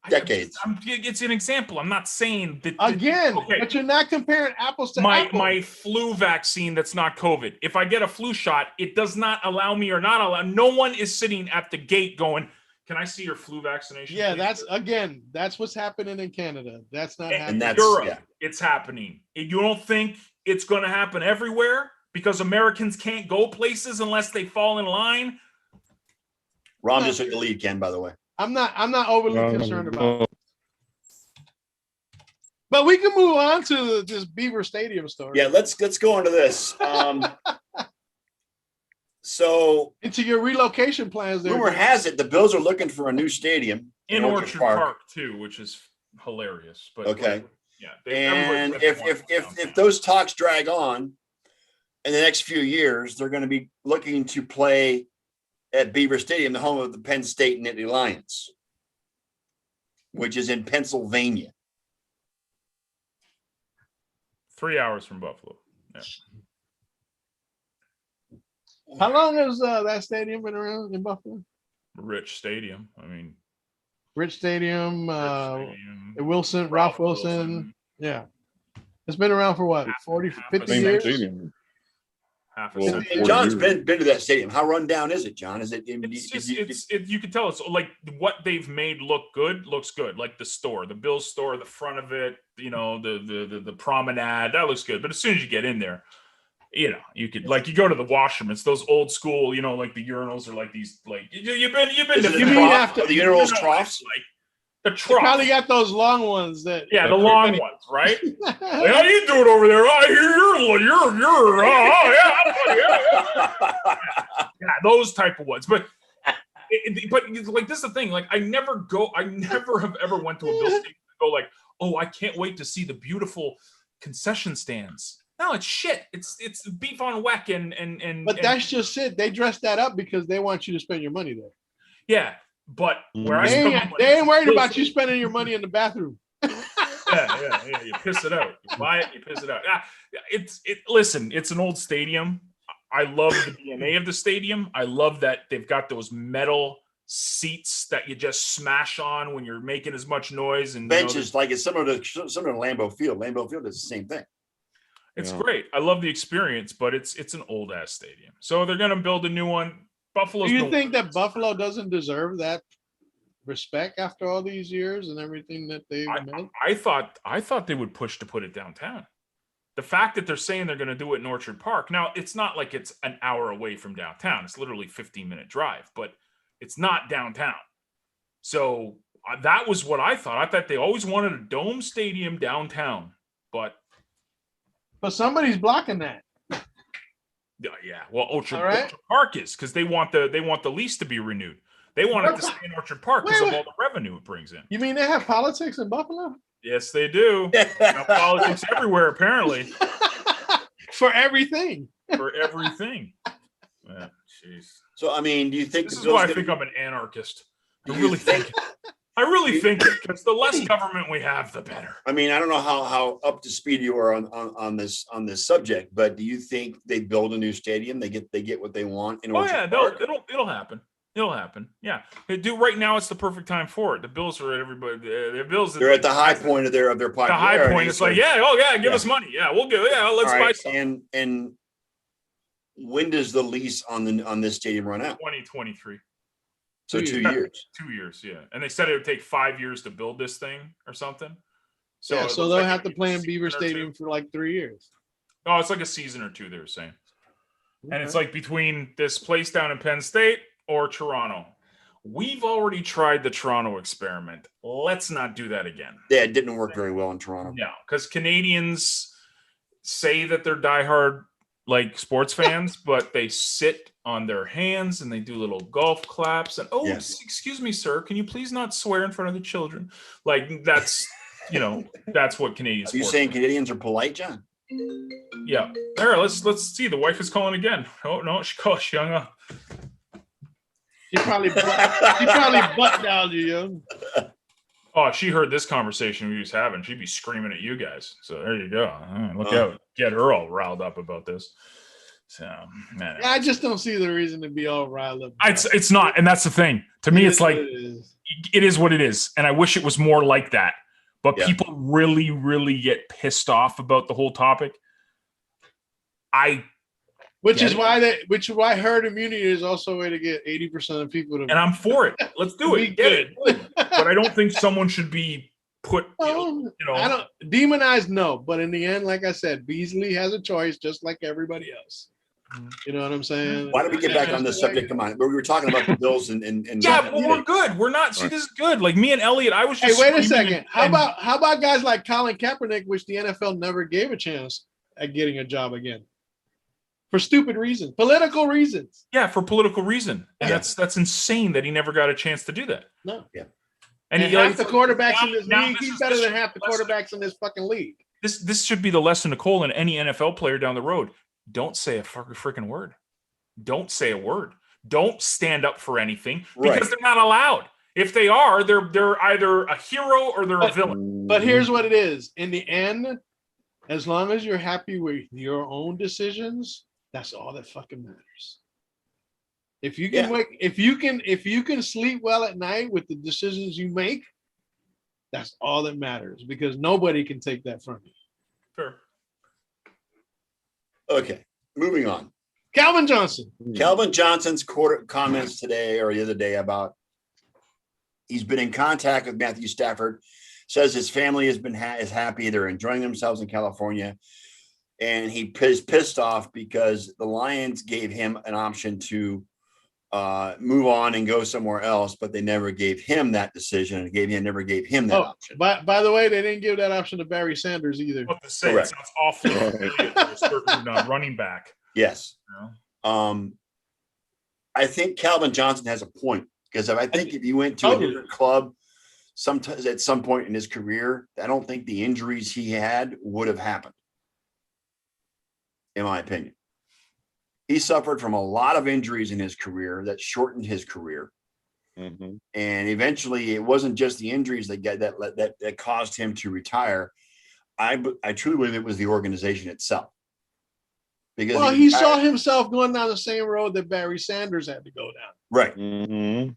Decades. It's an example. I'm not saying that. But you're not comparing apples to apples. My flu vaccine that's not COVID. If I get a flu shot, it does not allow me or not allow. No one is sitting at the gate going, "Can I see your flu vaccination?" Yeah, that's what's happening in Canada. That's not happening. And that's Europe. It's happening. You don't think it's going to happen everywhere because Americans can't go places unless they fall in line? Ron just took the lead, Ken, by the way. I'm not overly concerned about it. But we can move on to this Beaver Stadium story. Yeah, let's go into this. So Into your relocation plans there. rumor has it the Bills are looking for a new stadium in Orchard Park too, which is hilarious. But Okay. yeah. And if those talks drag on in the next few years, they're going to be looking to play at Beaver Stadium, the home of the Penn State Nittany Lions, which is in Pennsylvania. 3 hours from Buffalo. Yeah. How long has that stadium been around in Buffalo? Rich Stadium. I mean, Rich Stadium, Stadium, Wilson, Ralph Wilson. Yeah. It's been around for what, 40, 50 Same years? stadium. half a Well, century. And John's been to that stadium. How run down is it, John? Is it? You can tell it's like what they've made looks good. Like the store, the Bills store, the front of it, the promenade, that looks good. But as soon as you get in there, you could you go to the washroom. It's those old school, like the urinals are like these, like you've been to You mean after the urinals troughs? like the You trough. probably got those long ones that. Yeah, the long ones, right? Like, how you doing over there? I hear yeah, those type of ones. But like this is the thing. Like I never have ever went to a Bill Stadium and go like, oh, I can't wait to see the beautiful concession stands. No, it's shit. It's beef on weck and. But that's just it. They dress that up because they want you to spend your money there. Yeah, but where They ain't worried about you spending your money in the bathroom. yeah. You piss it out. You buy it, you piss it out. Listen, it's an old stadium. I love the DNA of the stadium. I love that they've got those metal seats that you just smash on when you're making as much noise and Benches, like it's similar to Lambeau Field. Lambeau Field is the same thing. It's great. I love the experience, but it's an old ass stadium. So they're gonna build a new one. Buffalo's. Do you think that Buffalo doesn't deserve that respect after all these years and everything that they've made? I thought they would push to put it downtown. The fact that they're saying they're going to do it in Orchard Park. Now, it's not like it's an hour away from downtown. It's literally 15-minute drive, but it's not downtown. So that was what I thought. I thought they always wanted a dome stadium downtown, but somebody's blocking that. yeah. Well, Orchard Park is because they want the lease to be renewed. They want it to stay in Orchard Park because of all the revenue it brings in. You mean they have politics in Buffalo? Yes, they do. Politics everywhere, apparently. For everything. For everything. Yeah, jeez. So, I mean, do you think this is why I think I'm an anarchist? I really think it because the less government we have, the better. I mean, I don't know how up to speed you are on this subject, but do you think they build a new stadium? They get what they want in Orchard Park? It'll happen. It'll happen. Yeah. Right now it's the perfect time for it. The Bills are at everybody. The Bills. They're at the high point of their popularity. The high point. It's like, give us money. Yeah, we'll go. Yeah, let's buy something. And when does the lease on this stadium run out? 2023. So 2 years. 2 years, yeah. And they said it would take 5 years to build this thing or something. So they'll have to play in Beaver Stadium for like 3 years. Oh, it's like a season or two, they were saying. Okay. And it's like between this place down in Penn State or Toronto. We've already tried the Toronto experiment. Let's not do that again. Yeah, it didn't work very well in Toronto. No, because Canadians say that they're diehard sports fans, but they sit on their hands and they do little golf claps and excuse me, sir, can you please not swear in front of the children? That's that's what Canadians. Are you saying Canadians are polite, John? Yeah. There, let's see. The wife is calling again. Oh no, she hung up. She probably butt dialed you, yo. Oh, she heard this conversation we was having. She'd be screaming at you guys. So there you go. Look out. Get her all riled up about this. So, man. Yeah, I just don't see the reason to be all riled up. It's not. And that's the thing. To me, it's like, it is what it is. And I wish it was more like that. But people really, really get pissed off about the whole topic. Which is why herd immunity is also a way to get 80% of people to. And I'm for it. Let's do it. Get it. But I don't think someone should be put. I don't demonize. No, but in the end, like I said, Beasley has a choice, just like everybody else. You know what I'm saying? Why don't we get back on this subject? Come on. We were talking about the Bills and Yeah, but we're good. We're not. See, this is good. Like me and Elliot, I was Hey, just. wait a second. And How about guys like Colin Kaepernick, which the NFL never gave a chance at getting a job again? For stupid reasons, political reasons. Yeah, for political reason, and Yeah. that's insane that he never got a chance to do that. No. Yeah. And he, half the quarterbacks in this now league, this he's is- better this than should half the be the lesson. quarterbacks in this fucking league. This should be the lesson to Cole and any NFL player down the road. Don't say a freaking word. Don't say a word. Don't stand up for anything because Right. they're not allowed. If they are, they're either a hero or they're a villain. But here's what it is. In the end, as long as you're happy with your own decisions, that's all that fucking matters. If you can if you can sleep well at night with the decisions you make, that's all that matters because nobody can take that from you. Sure. Okay, moving on. Calvin Johnson. Calvin Johnson's comments today or the other day about he's been in contact with Matthew Stafford, says his family is happy. They're enjoying themselves in California. And he is pissed off because the Lions gave him an option to move on and go somewhere else, but they never gave him that decision and never gave him that option. By the way, they didn't give that option to Barry Sanders either. What to say? Correct. It sounds awfully familiar to a certain running back. Yes. You know? I think Calvin Johnson has a point because I think if you went to a different club sometimes at some point in his career, I don't think the injuries he had would have happened. In my opinion, he suffered from a lot of injuries in his career that shortened his career. Mm-hmm. And eventually it wasn't just the injuries that caused him to retire. I truly believe it was the organization itself. Because he saw himself going down the same road that Barry Sanders had to go down. Right. Mm-hmm.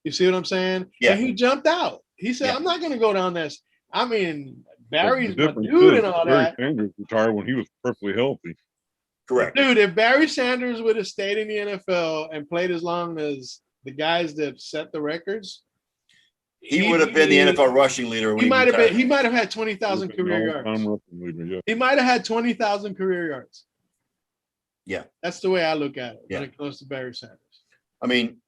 You see what I'm saying? Yeah. And he jumped out. He said, Yeah. I'm not going to go down this. I mean, Barry's The my difference dude is and all Barry that. Sanders retired when he was perfectly healthy. Correct. Dude, if Barry Sanders would have stayed in the NFL and played as long as the guys that set the records, He would have been the NFL rushing leader. When He might have retired. been. He might have had 20,000 career yards. Yeah. He might have had 20,000 career yards. Yeah. That's the way I look at it Yeah. when it comes to Barry Sanders. I mean,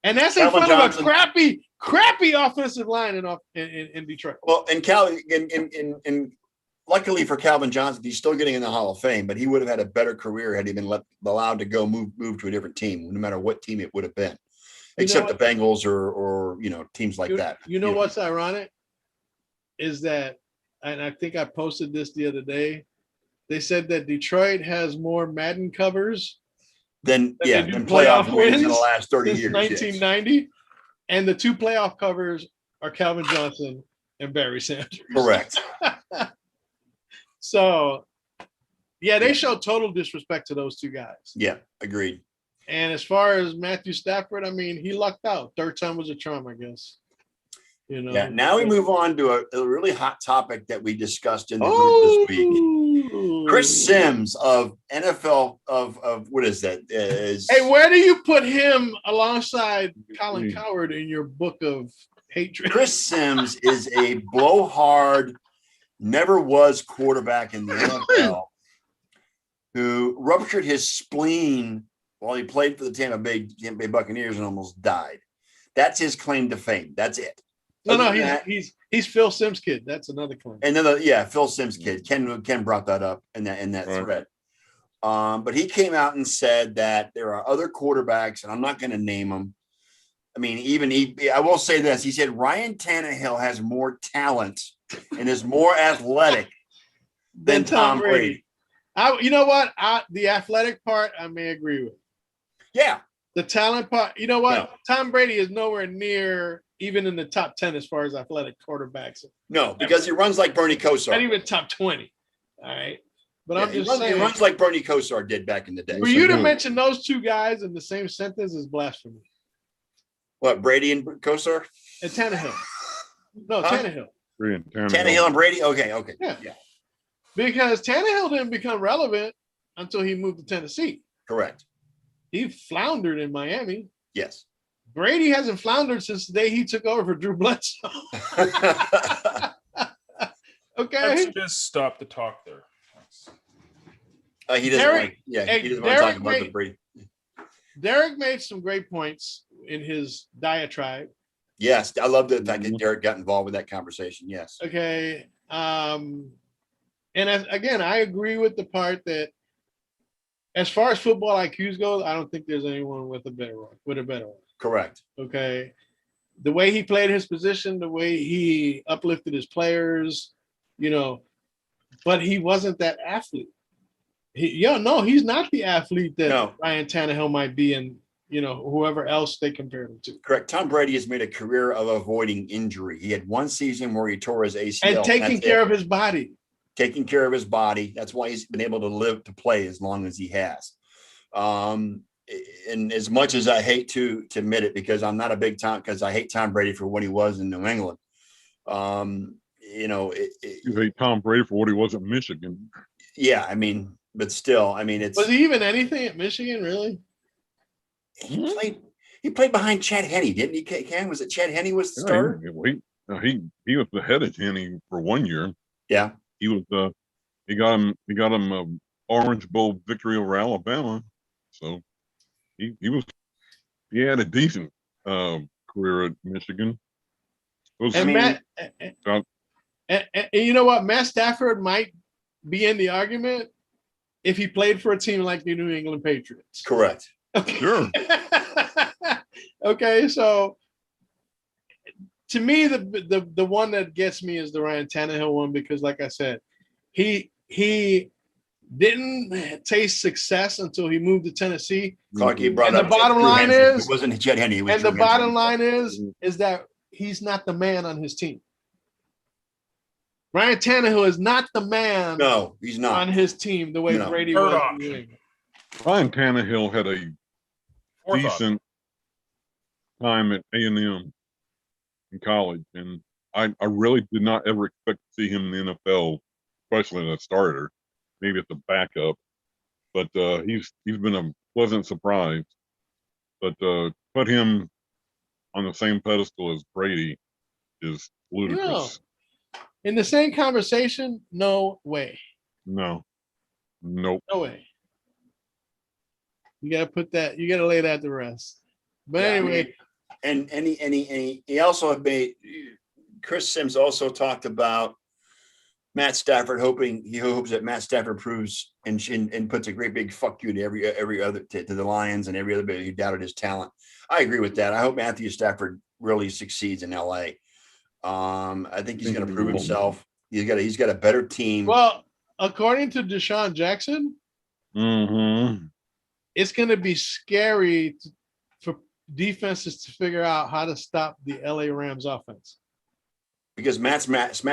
And that's in Calvin front Johnson- of a crappy offensive line in Detroit. well, and luckily for Calvin Johnson, he's still getting in the Hall of Fame, but he would have had a better career had he been allowed to go move to a different team, no matter what team it would have been, except the Bengals or teams like that. You know what's ironic is that, and I think I posted this the other day. They said that Detroit has more Madden covers Then they do then playoff playoff wins in the wins last 30 since years. yes. 1990, and the two playoff covers are Calvin Johnson and Barry Sanders. Correct. So, yeah, they show total disrespect to those two guys. Yeah, agreed. And as far as Matthew Stafford, I mean, he lucked out. Third time was a charm, I guess. You know. Yeah. Now we move on to a really hot topic that we discussed in the group this week. Chris Sims of NFL of what is that? Hey, where do you put him alongside Colin Cowherd in your book of hatred? Chris Sims is a blowhard, never was quarterback in the NFL who ruptured his spleen while he played for the Tampa Bay Buccaneers and almost died. That's his claim to fame. That's it. No, he's Phil Sims' kid. That's another claim. And then Phil Sims' kid. Ken brought that up in that Right. thread. But he came out and said that there are other quarterbacks, and I'm not going to name them. I mean, I will say this. He said Ryan Tannehill has more talent and is more athletic than Tom Brady. You know what? The athletic part, I may agree with. Yeah. The talent part, you know what? No. Tom Brady is nowhere near even in the top 10 as far as athletic quarterbacks. No, because he runs like Bernie Kosar. Not even top 20. All right. But Yeah, I'm just saying. he runs like Bernie Kosar did back in the day. For you to mention those two guys in the same sentence is blasphemy. What, Brady and Kosar? And Tannehill. No, Huh? Tannehill. Tannehill and Brady? Okay. Yeah. Because Tannehill didn't become relevant until he moved to Tennessee. Correct. He floundered in Miami. Yes. Brady hasn't floundered since the day he took over for Drew Bledsoe. Okay. Let's just stop the talk there. He doesn't Derek- like. Yeah, hey, he doesn't want to talk Derek about the made- Brady. Derek made some great points in his diatribe. Yes, I love the fact that Derek got involved with that conversation. Yes. Okay. Again, I agree with the part that as far as football IQs goes, I don't think there's anyone with a better one. Correct. Okay. The way he played his position, the way he uplifted his players, but he wasn't that athlete. He's not the athlete that No. Ryan Tannehill might be, and whoever else they compared him to. Correct. Tom Brady has made a career of avoiding injury. He had one season where he tore his ACL. And taking care of his body. Taking care of his body. That's why he's been able to play as long as he has. And as much as I hate to admit it, because I'm not a big Tom, because I hate Tom Brady for what he was in New England. You hate Tom Brady for what he was at Michigan. Yeah, I mean, but still, I mean, Was he even anything at Michigan, really? He played behind Chad Henne, didn't he? Ken, was it Chad Henne was the starter? He was the head of Henne for 1 year. Yeah, he was. He got him a Orange Bowl victory over Alabama. So he had a decent career at Michigan. And you know what? Matt Stafford might be in the argument if he played for a team like the New England Patriots. Correct. Okay. Sure. Okay, so to me, the one that gets me is the Ryan Tannehill one, because, like I said, he didn't taste success until he moved to Tennessee. Clarky brought And up the bottom Drew line Henson. is- it wasn't Chad Henne. It was And the Drew bottom Henson. line is that he's not the man on his team. Ryan Tannehill is not the man No, he's not. on his team the way No. Brady Third was. option. in New England. Ryan Tannehill had a Fourth decent time at A&M in college, and I really did not ever expect to see him in the NFL, especially as a starter, maybe as a backup. But he's been a pleasant surprise. But put him on the same pedestal as Brady is ludicrous. In the same conversation, no way. No, nope. No way. You gotta lay that to rest. But Yeah, I anyway, mean, and he also made Chris Sims also talked about Matt Stafford he hopes that Matt Stafford proves and puts a great big fuck you to every other to the Lions and every other bit who doubted his talent. I agree with that. I hope Matthew Stafford really succeeds in LA. I think he's going to prove himself. He's got a better team. well, according to Deshaun Jackson, Mm-hmm. it's going to be scary for defenses to figure out how to stop the LA Rams offense. Because Matt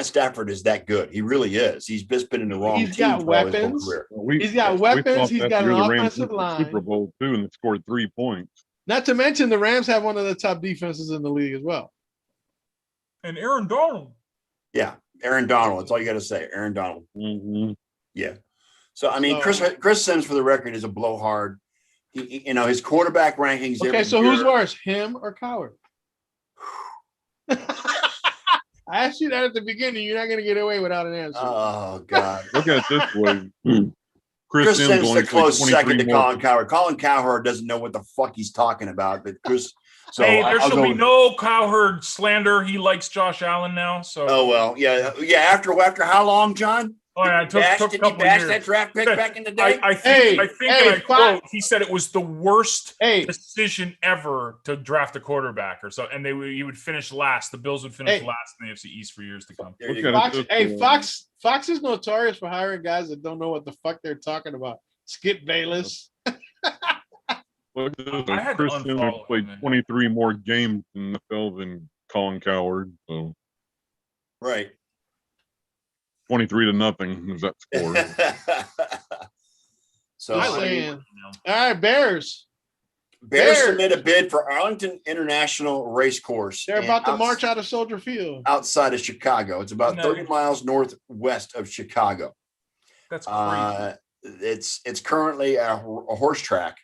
Stafford is that good. He really is. He's just been in the wrong He's team got for all his whole weapons. career. He's got weapons. He's got an offensive Super line. Bowl too, and they scored 3 points. Not to mention the Rams have one of the top defenses in the league as well. And Aaron Donald. Yeah, Aaron Donald. That's all you got to say. Aaron Donald. Mm-hmm. Yeah. So I mean, So- Chris Sims, for the record, is a blowhard. His quarterback rankings. Okay, every so year- who's worse, him or Coward? I asked you that at the beginning. You're not going to get away without an answer. Oh God. Look at it this way. Chris Sims only is a close played second to 23 more- Colin Cowherd. Colin Cowherd doesn't know what the fuck he's talking about, but Chris. So hey, there I'll shall go be with- no Cowherd slander. He likes Josh Allen now. So Oh well, yeah. After how long, John? oh, yeah, it took a Did he couple of bash years. that draft pick back in the day? I think, Hey, and I quote, he said it was the worst Hey, decision ever to draft a quarterback or so, and he would finish last. The Bills would finish Hey. last in the AFC East for years to come. There you Look go. at it this way. Fox is notorious for hiring guys that don't know what the fuck they're talking about. Skip Bayless. Look at this. I had to Chris Sims unfollow played him, man. 23 more games in the NFL than Colin Cowherd. So Right. 23-0 is that score. So Just I mean, saying. All right, Bears. Bears Bears. submit a bid for Arlington International Racecourse. They're and about to march out of Soldier Field. outside of Chicago. It's about No. 30 miles northwest of Chicago. That's crazy. It's currently a horse track.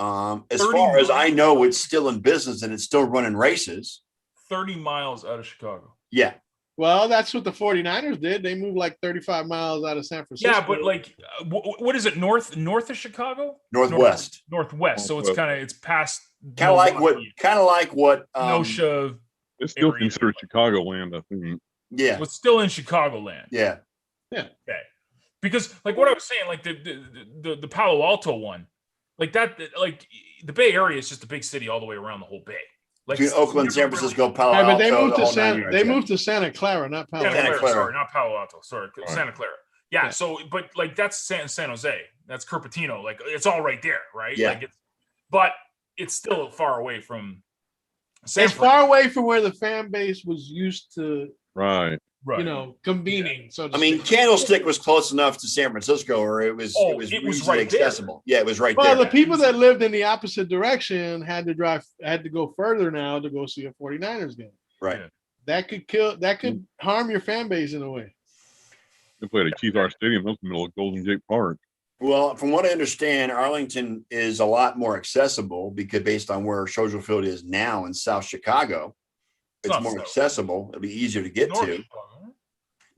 As 30 far as miles. I know, it's still in business and it's still running races. 30 miles out of Chicago. Yeah. Well, that's what the 49ers did. They moved like 35 miles out of San Francisco. Yeah, but like, what is it? North of Chicago? Northwest. Northwest. So it's Northwest. it's past. Kind of like what Kenosha. It's still area. considered Chicagoland, I think. yeah. Was still in Chicagoland. Yeah. Okay. Because like what I was saying, like the Palo Alto one, like that, like the Bay Area is just a big city all the way around the whole bay. Like Between Oakland, San Francisco, Palo Yeah, Alto. but they moved the to whole nine yards, yeah. moved to Santa Clara, not Palo Santa Alto. Clara, Clara. sorry, not Palo Alto. Sorry, Right. Santa Clara. Yeah, Yeah. so but like that's San Jose. That's Cupertino. Like it's all right there, right? Yeah. Like but it's still far away from San It's far away from where the fan base was used to, Right. right. convening. So to I mean, speak. Candlestick was close enough to San Francisco, or it was easily right there. accessible. Yeah, it was right Well, there. the people that lived in the opposite direction had to go further now to go see a 49ers game. Right. That could harm your fan base in a way. They played at Keith R Stadium. That was the middle of Golden Gate Park. Well, from what I understand, Arlington is a lot more accessible because based on where Soldier Field is now in South Chicago, it's not more south. accessible. It'll be easier to get North to. Chicago, right?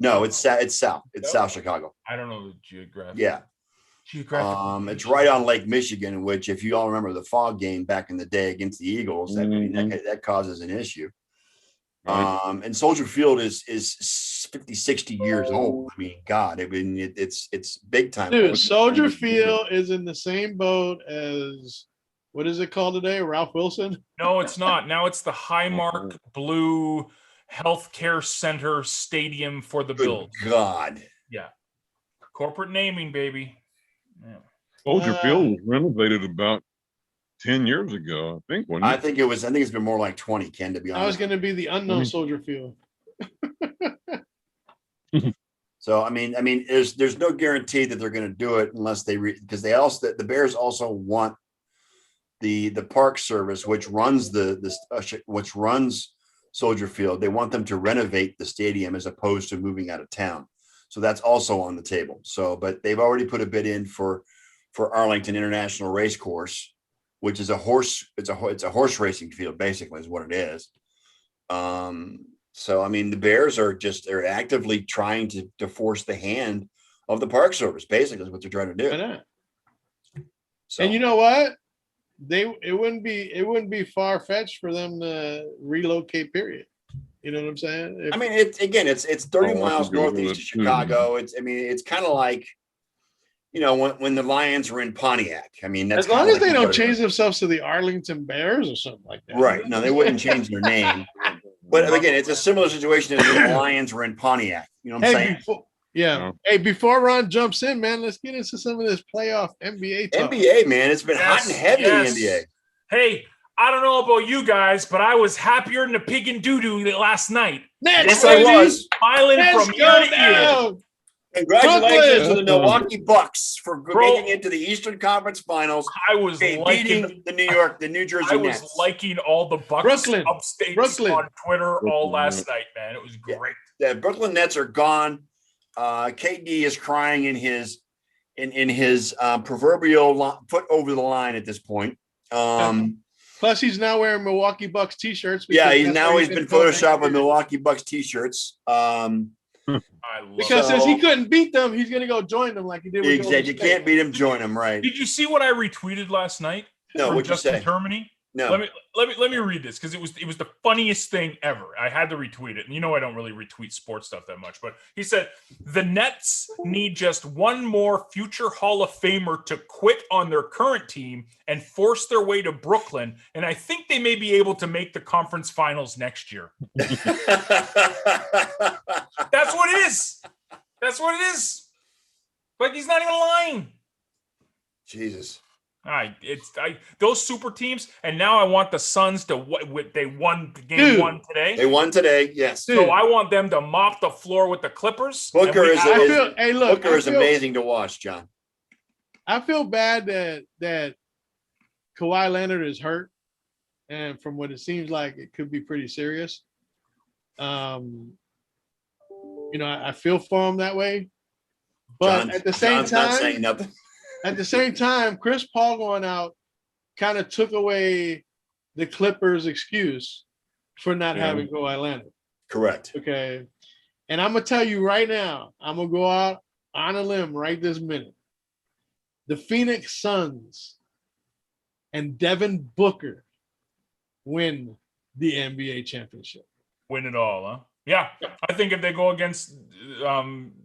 No, it's south. It's South? South Chicago. I don't know the geographic. Yeah. It's right on Lake Michigan, which, if you all remember the fog game back in the day against the Eagles, that causes an issue. Right. And Soldier Field is 50, 60 years old. I mean, God, it's big time. Dude, Soldier Field is in the same boat as what is it called today? Ralph Wilson? No, it's not. Now it's the Highmark Blue Healthcare Center Stadium for the Good Bills. God. Yeah. Corporate naming, baby. Yeah. Soldier Field was renovated about 10 years ago, I think. Wasn't it? I think it's been more like 20, Ken, to be I was honest. going to be the unknown Soldier Field. So I mean, there's no guarantee that they're going to do it unless because the Bears also want the Park Service, which runs which runs Soldier Field. They want them to renovate the stadium as opposed to moving out of town. So that's also on the table. So, but they've already put a bid in for Arlington International Race Course, which is a horse racing field, basically, is what it is. So I mean, the Bears they're actively trying to force the hand of the Park Service, basically, is what they're trying to Why do. not? So, And you know what? It wouldn't be far fetched for them to relocate. Period. You know what I'm saying? I mean, it's 30 Oh, miles I can go northeast with of it. Chicago. It's kind of like, when the Lions were in Pontiac. I mean, that's as long kinda as they like don't what it change is. themselves to the Arlington Bears or something like that. Right. No, they wouldn't change their name. But again, it's a similar situation as when the Lions were in Pontiac. You know what I'm saying? Hey, before Ron jumps in, man, let's get into some of this playoff NBA talk. NBA, man, it's been hot and heavy in the Yes. NBA. Hey, I don't know about you guys, but I was happier than a pig in doo-doo last night. Next, Yes, I baby. was. Smiling Let's from go ear to ear. down. Congratulations Brooklyn. to the Milwaukee Bucks for Bro. making it to the Eastern Conference Finals, I was beating liking the New Jersey I was Nets. liking all the Bucks Brooklyn. upstates on Twitter all Brooklyn, last night, man. It was Yeah. great. The Brooklyn Nets are gone. KD is crying in his proverbial foot over the line at this point. Plus, he's now wearing Milwaukee Bucks t-shirts. Yeah, because that's where he's been going photoshopped with next year. Milwaukee Bucks t-shirts. I love Because it. since he couldn't beat them, he's going to go join them like he did with Golden Exactly. You State. can't beat him, join him, right? Did you see what I retweeted last night? No, from what'd you Justin say? Termini? No. Let me read this because it was the funniest thing ever. I had to retweet it, and you know I don't really retweet sports stuff that much. But he said the Nets need just one more future Hall of Famer to quit on their current team and force their way to Brooklyn, and I think they may be able to make the conference finals next year. That's what it is. That's what it is. Like he's not even lying. Jesus. Those super teams, and now I want the Suns to they won game Dude. 1 today. They won today. Yes. Dude. So I want them to mop the floor with the Clippers. and Booker we is have- Booker is amazing to watch, John. I feel bad that Kawhi Leonard is hurt, and from what it seems like, it could be pretty serious. I feel for him that way. But John, at the same John's not time, saying nothing. at the same time, Chris Paul going out kind of took away the Clippers' excuse for not Yeah. having Kawhi Leonard. Correct. Okay. And I'm gonna tell you right now, I'm gonna go out on a limb right this minute. The Phoenix Suns and Devin Booker win the NBA championship. Win it all, huh? Yeah, I think if they go against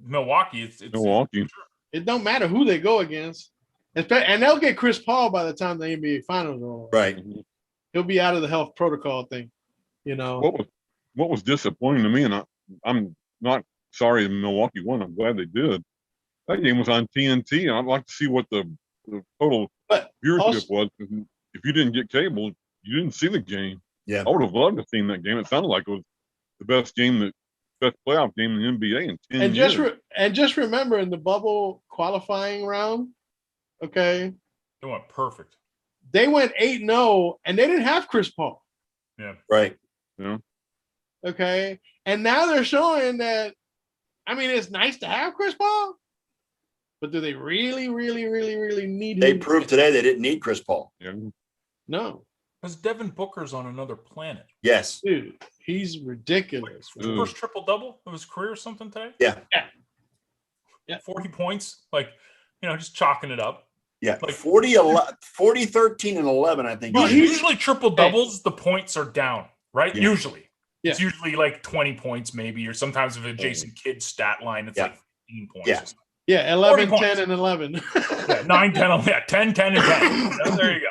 Milwaukee, it's Milwaukee. It don't matter who they go against, and they'll get Chris Paul by the time the NBA Finals are over. Right. He'll be out of the health protocol thing, you know. What was disappointing to me, and I'm not sorry Milwaukee won. I'm glad they did. That game was on TNT, and I'd like to see what the total viewership was. If you didn't get cable, you didn't see the game. Yeah. I would have loved to have seen that game. It sounded like it was the best playoff game in the NBA in 10 years. Just remember in the bubble qualifying round, okay, they went perfect. They went 8-0 and they didn't have Chris Paul. Yeah. Right. Yeah. Okay. And now they're showing that, I mean, it's nice to have Chris Paul, but do they really, really, really, really need him? They proved today they didn't need Chris Paul. Yeah. No. Because Devin Booker's on another planet. Yes. Dude, he's ridiculous. First triple-double of his career or something today? Yeah. 40 points. Like, just chalking it up. Yeah. Like 40, 13, and 11, I think. Well, usually triple-doubles, the points are down, right? Yeah. Usually. Yeah. It's usually like 20 points maybe, or sometimes if a Jason Kidd stat line, it's like 15 points. Yeah. Yeah, 11, 10, and 11. 9, 10, 11, 10, 10, and 10. There you go.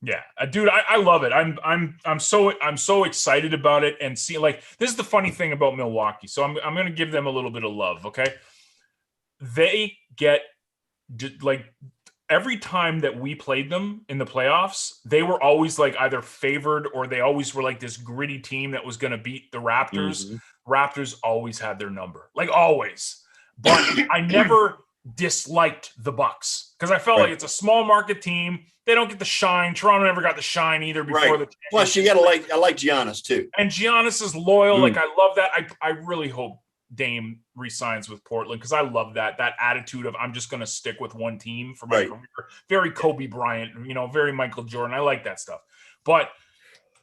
Yeah, dude, I love it. I'm so excited about it, and see, like, this is the funny thing about Milwaukee. So I'm going to give them a little bit of love. Okay, they get like every time that we played them in the playoffs, they were always like either favored or they always were like this gritty team that was going to beat the Raptors. Mm-hmm. Raptors always had their number, like always. But I never disliked the Bucks because I felt like it's a small market team. They don't get the shine. Toronto never got the shine either before the. Plus, you gotta I like Giannis too. And Giannis is loyal. Like, I love that. I really hope Dame resigns with Portland because I love that attitude of I'm just gonna stick with one team for my career. Very Kobe Bryant, very Michael Jordan. I like that stuff. But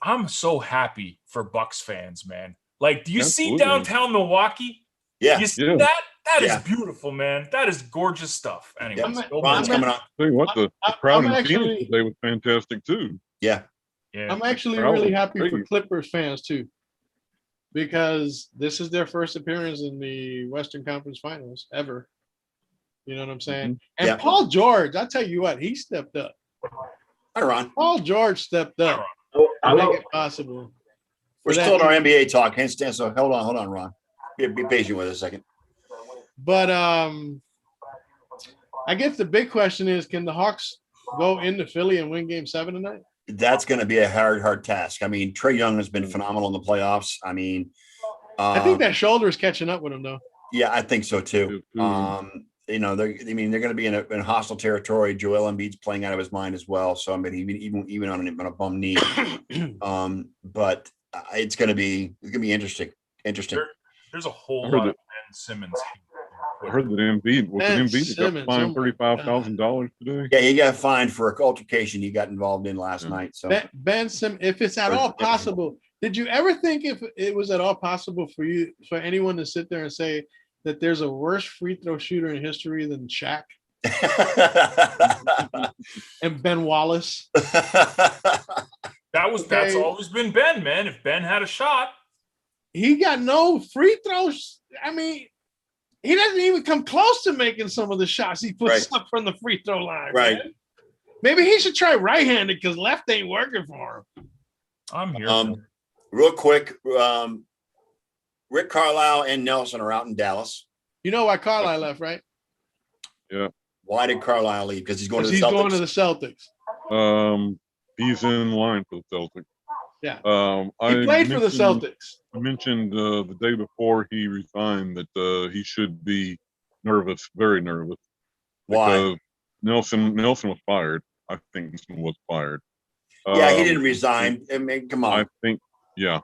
I'm so happy for Bucks fans, man. Like, do you see downtown Milwaukee? Yeah. You see that? That is beautiful, man. That is gorgeous stuff. Anyway, Ron's coming on. Tell you what, the crowd in Phoenix today was fantastic too. Yeah. I'm actually really happy for Clippers fans too, because this is their first appearance in the Western Conference Finals ever. You know what I'm saying? Mm-hmm. And Paul George, I'll tell you what, he stepped up. Hi, Ron. Paul George stepped up. Make it possible. We're still in our NBA talk. Handstand. So hold on, Ron. Be patient with us a second. But I guess the big question is, can the Hawks go into Philly and win Game 7 tonight? That's going to be a hard task. I mean, Trae Young has been phenomenal in the playoffs. I mean, I think that shoulder is catching up with him, though. Yeah, I think so too. They're going to be in hostile territory. Joel Embiid's playing out of his mind as well. So I mean, even on a bum knee. But it's going to be interesting. There's a whole lot of Ben Simmons. I heard that Embiid got fined $35,000 today. Yeah, he got fined for an altercation he got involved in last night. So Ben Simmons, if it's at all possible, did you ever think if it was at all possible for anyone to sit there and say that there's a worse free throw shooter in history than Shaq and Ben Wallace? That's always been Ben, man. If Ben had a shot, he got no free throws. I mean, he doesn't even come close to making some of the shots he puts up from the free throw line. Right. Man. Maybe he should try right-handed because left ain't working for him. I'm here. Real quick, Rick Carlisle and Nelson are out in Dallas. You know why Carlisle left, right? Yeah. Why did Carlisle leave? Because he's going to the Celtics. He's going to the Celtics. He's in line for the Celtics. Yeah. He played for the Celtics. I mentioned the day before he resigned that he should be nervous, very nervous. Why? Nelson was fired. I think Nelson was fired. Yeah, he didn't resign. I mean, come on. I think, yeah.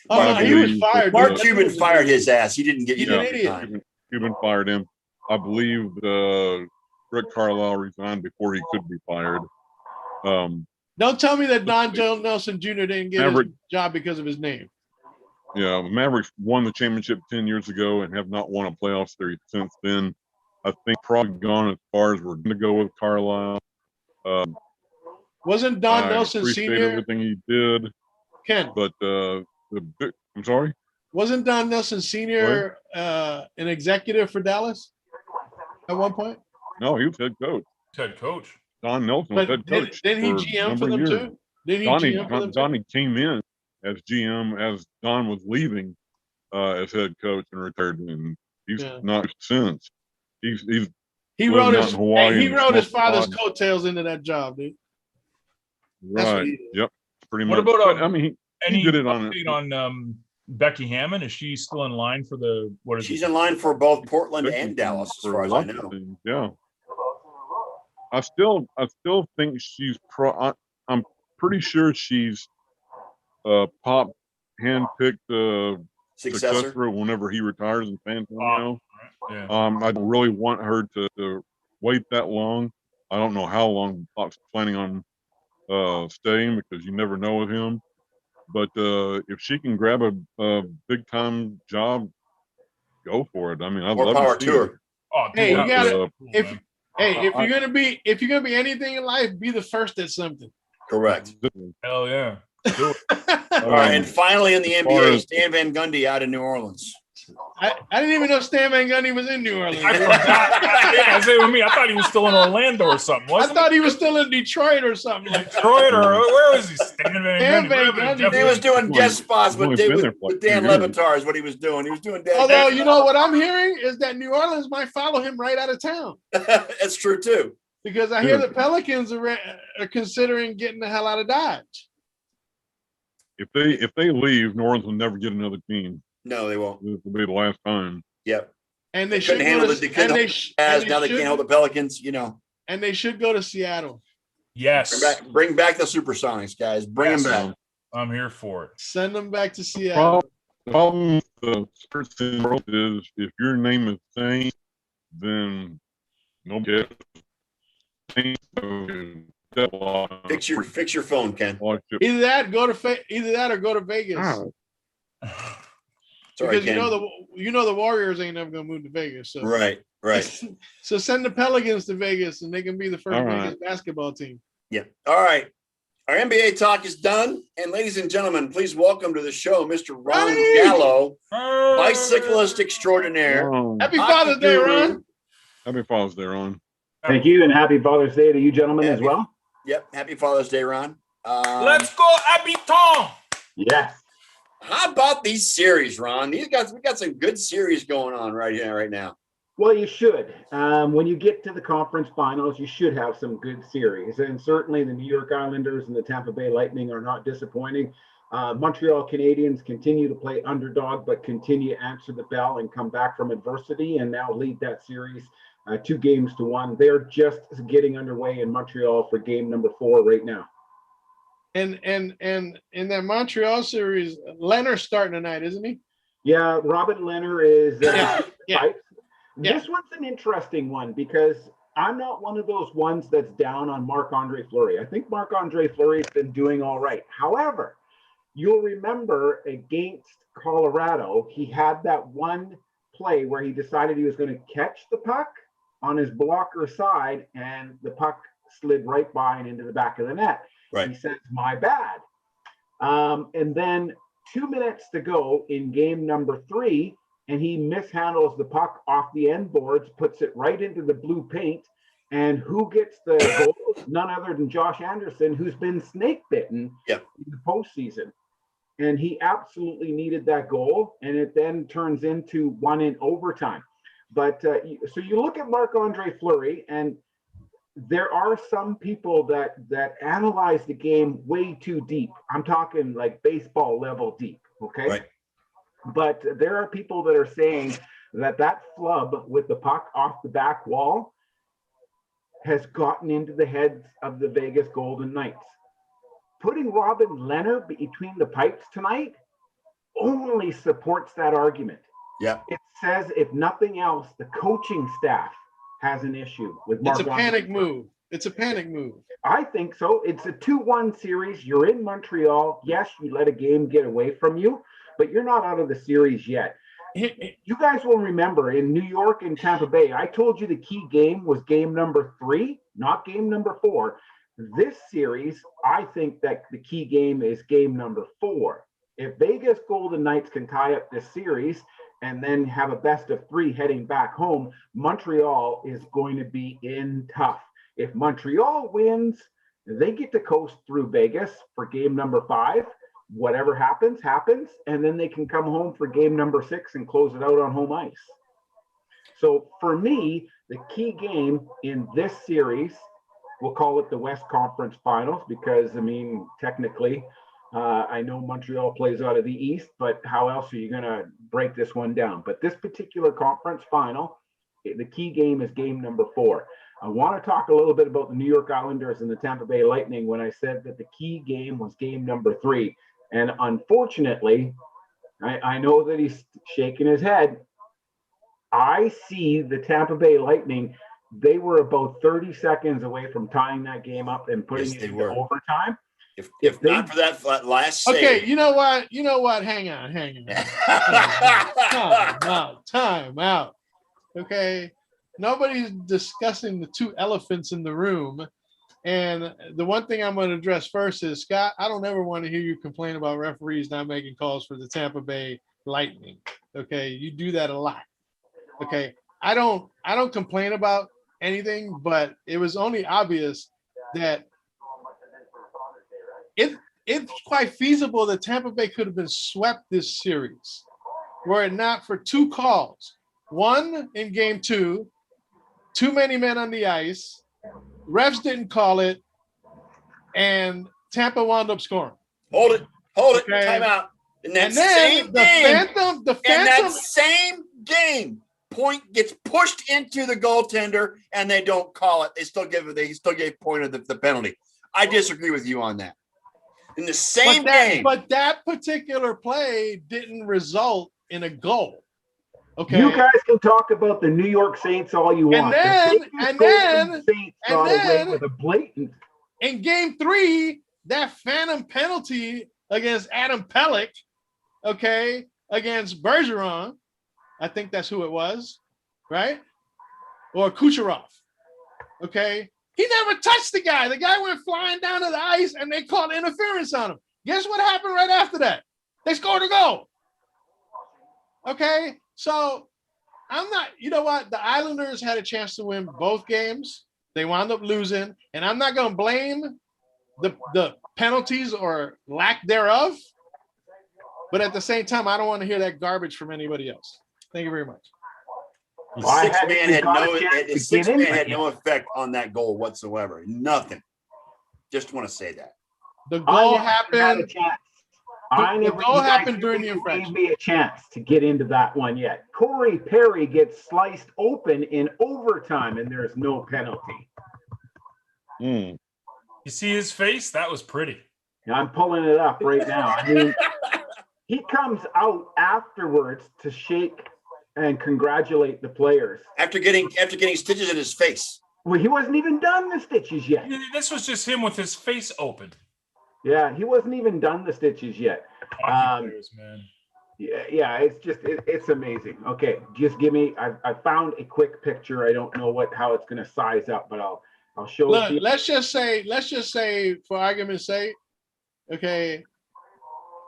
Oh, no, he was fired. Mark Cuban fired his ass. He didn't get. He's an idiot. Cuban fired him. I believe Rick Carlisle resigned before he could be fired. Don't tell me that Don Joe Nelson Jr. didn't get his job because of his name. Yeah, the Mavericks won the championship 10 years ago and have not won a playoff series since then. I think probably gone as far as we're going to go with Carlisle. Wasn't Don I Nelson appreciate Sr. everything he did, Ken? but I'm sorry. Wasn't Don Nelson Sr. An executive for Dallas at one point? No, he was head coach. Head coach. Don Nelson was head coach. Didn't he for a GM for number of them years. too? Didn't he GM for them too? Donnie came in as GM as Don was leaving as head coach and retired, and he's not since. He wrote out in Hawaii he wrote his smoked father's pot. coattails into that job, dude. That's what Right. he did. Yep. Pretty What much. about, But, I mean, he Any did it update on Becky Hammond? Is she still in line for the what is She's it? in line for both Portland and Dallas, as far as I know. Yeah. I still think she's I'm pretty sure she's Pop handpicked successor whenever he retires in San Antonio. Yeah. I don't really want her to wait that long. I don't know how long Pop's planning on staying, because you never know with him. But if she can grab a big time job, go for it. I mean, I'd More love power to to see her. it. Oh, Hey, dude, you that was gotta- cool, if- man. If you're gonna be anything in life, be the first at something. Correct. Hell yeah. All right, and finally in the as far NBA, as- Stan Van Gundy out of New Orleans. I didn't even know Stan Van Gundy was in New Orleans. I forgot. Yeah, same with me. I thought he was still in Orlando or something. I Wasn't thought he was still in Detroit or something like that. Detroit or where was he? Stan Van Stan Gundy. Van Whatever, Gundy. Jeff- He was doing guest spots He's only with been Dan, there for like with Dan 2 years. Levitar is what he was doing. He was doing Dan. Although, you know what I'm hearing is that New Orleans might follow him right out of town, That's true too. because I hear the Pelicans are considering getting the hell out of Dodge. If they leave, New Orleans will never get another team. No, they won't. This will be the last time. Yep. And they Couldn't should handle go it. They to, couldn't and they, hold sh- As and now they should- can't hold the Pelicans. You know, and they should go to Seattle. Yes, bring back the Supersonics, guys. Bring Yes. them back. I'm here for it. Send them back to Seattle. The problem with the sports in the world is if your name is Saint, then nobody Fix your phone, Ken. Either that, or go to Vegas. Sorry, Because Ken. you know the Warriors ain't never gonna move to Vegas. So Right. So send the Pelicans to Vegas, and they can be the first All right. Vegas basketball team. Yeah. All right. Our NBA talk is done. And ladies and gentlemen, please welcome to the show Mr. Ron Ronnie! Gallo, bicyclist extraordinaire. Happy Hockey Father's Day, guru. Ron. Happy Father's Day, Ron. Thank you, and happy Father's Day to you gentlemen as well. Yep. Happy Father's Day, Ron. Let's go, Habitant. Yes. How about these series, Ron? We got some good series going on right here, right now. Well, you should. When you get to the conference finals, you should have some good series. And certainly the New York Islanders and the Tampa Bay Lightning are not disappointing. Montreal Canadiens continue to play underdog, but continue to answer the bell and come back from adversity and now lead that series 2-1. They're just getting underway in Montreal for game number 4 right now. And in that Montreal series, Leonard's starting tonight, isn't he? Yeah, Robin Leonard is Yeah. pipes. Yeah. This one's an interesting one because I'm not one of those ones that's down on Marc-Andre Fleury. I think Marc-Andre Fleury's been doing all right. However, you'll remember against Colorado, he had that one play where he decided he was going to catch the puck on his blocker side, and the puck slid right by and into the back of the net. Right. He says, "My bad." And then 2 minutes to go in game number 3, and he mishandles the puck off the end boards, puts it right into the blue paint. And who gets the goal? None other than Josh Anderson, who's been snake bitten in the postseason. And he absolutely needed that goal. And it then turns into one in overtime. But so you look at Marc-Andre Fleury, and there are some people that analyze the game way too deep. I'm talking like baseball level deep. Okay. Right. But there are people that are saying that flub with the puck off the back wall has gotten into the heads of the Vegas Golden Knights. Putting Robin Leonard between the pipes tonight only supports that argument. Yeah. It says, if nothing else, the coaching staff has an issue with It's a Marc-Andre panic Fleury. move. It's a panic move. I think so. It's a 2-1 series. You're in Montreal. Yes, you let a game get away from you, but you're not out of the series yet. You guys will remember in New York and Tampa Bay, I told you the key game was game number 3, not game number 4. This series, I think that the key game is game number 4. If Vegas Golden Knights can tie up this series and then have a best of 3 heading back home, Montreal is going to be in tough. If Montreal wins, they get to coast through Vegas for game number 5. Whatever happens, happens. And then they can come home for game number 6 and close it out on home ice. So for me, the key game in this series, we'll call it the West Conference Finals because, I mean, technically, I know Montreal plays out of the East, but how else are you going to break this one down? But this particular conference final, the key game is game number 4. I want to talk a little bit about the New York Islanders and the Tampa Bay Lightning when I said that the key game was game number 3. And unfortunately, I know that he's shaking his head. I see the Tampa Bay Lightning, they were about 30 seconds away from tying that game up and putting it into overtime. If not for that last save. Okay, you know what? Hang on. Time out. Okay. Nobody's discussing the 2 elephants in the room. And the one thing I'm going to address first is, Scott, I don't ever want to hear you complain about referees not making calls for the Tampa Bay Lightning. Okay. You do that a lot. Okay. I don't complain about anything, but it was only obvious that it's quite feasible that Tampa Bay could have been swept this series were it not for 2 calls. One in game 2, too many men on the ice. Refs didn't call it, and Tampa wound up scoring. Hold it. Okay. Time out. And then the Phantom same game, point gets pushed into the goaltender, and they don't call it. They still gave point of the penalty. I disagree with you on that. In the same game, but that particular play didn't result in a goal. Okay. You guys can talk about the New York Saints all you want. And then with a blatant. In game 3, that phantom penalty against Adam Pelech, okay, against Bergeron, I think that's who it was, right? Or Kucherov, okay? He never touched the guy. The guy went flying down to the ice, and they called interference on him. Guess what happened right after that? They scored a goal. Okay? So I'm not, you know what? The Islanders had a chance to win both games. They wound up losing, and I'm not going to blame the penalties or lack thereof. But at the same time, I don't want to hear that garbage from anybody else. Thank you very much. The 6-man had no effect on that goal whatsoever. Nothing. Just want to say that. The goal happened. The goal happened during the infraction. Gave me a chance to get into that one yet. Corey Perry gets sliced open in overtime, and there's no penalty. You see his face? That was pretty. I'm pulling it up right now. I mean, he comes out afterwards to shake and congratulate the players after getting stitches in his face. Well, he wasn't even done the stitches yet. This was just him with his face open. Yeah, he wasn't even done the stitches yet. Players, man. Yeah, it's amazing. Okay, just give me. I found a quick picture. I don't know how it's going to size up, but I'll show it to you. Let's just say, for argument's sake, okay,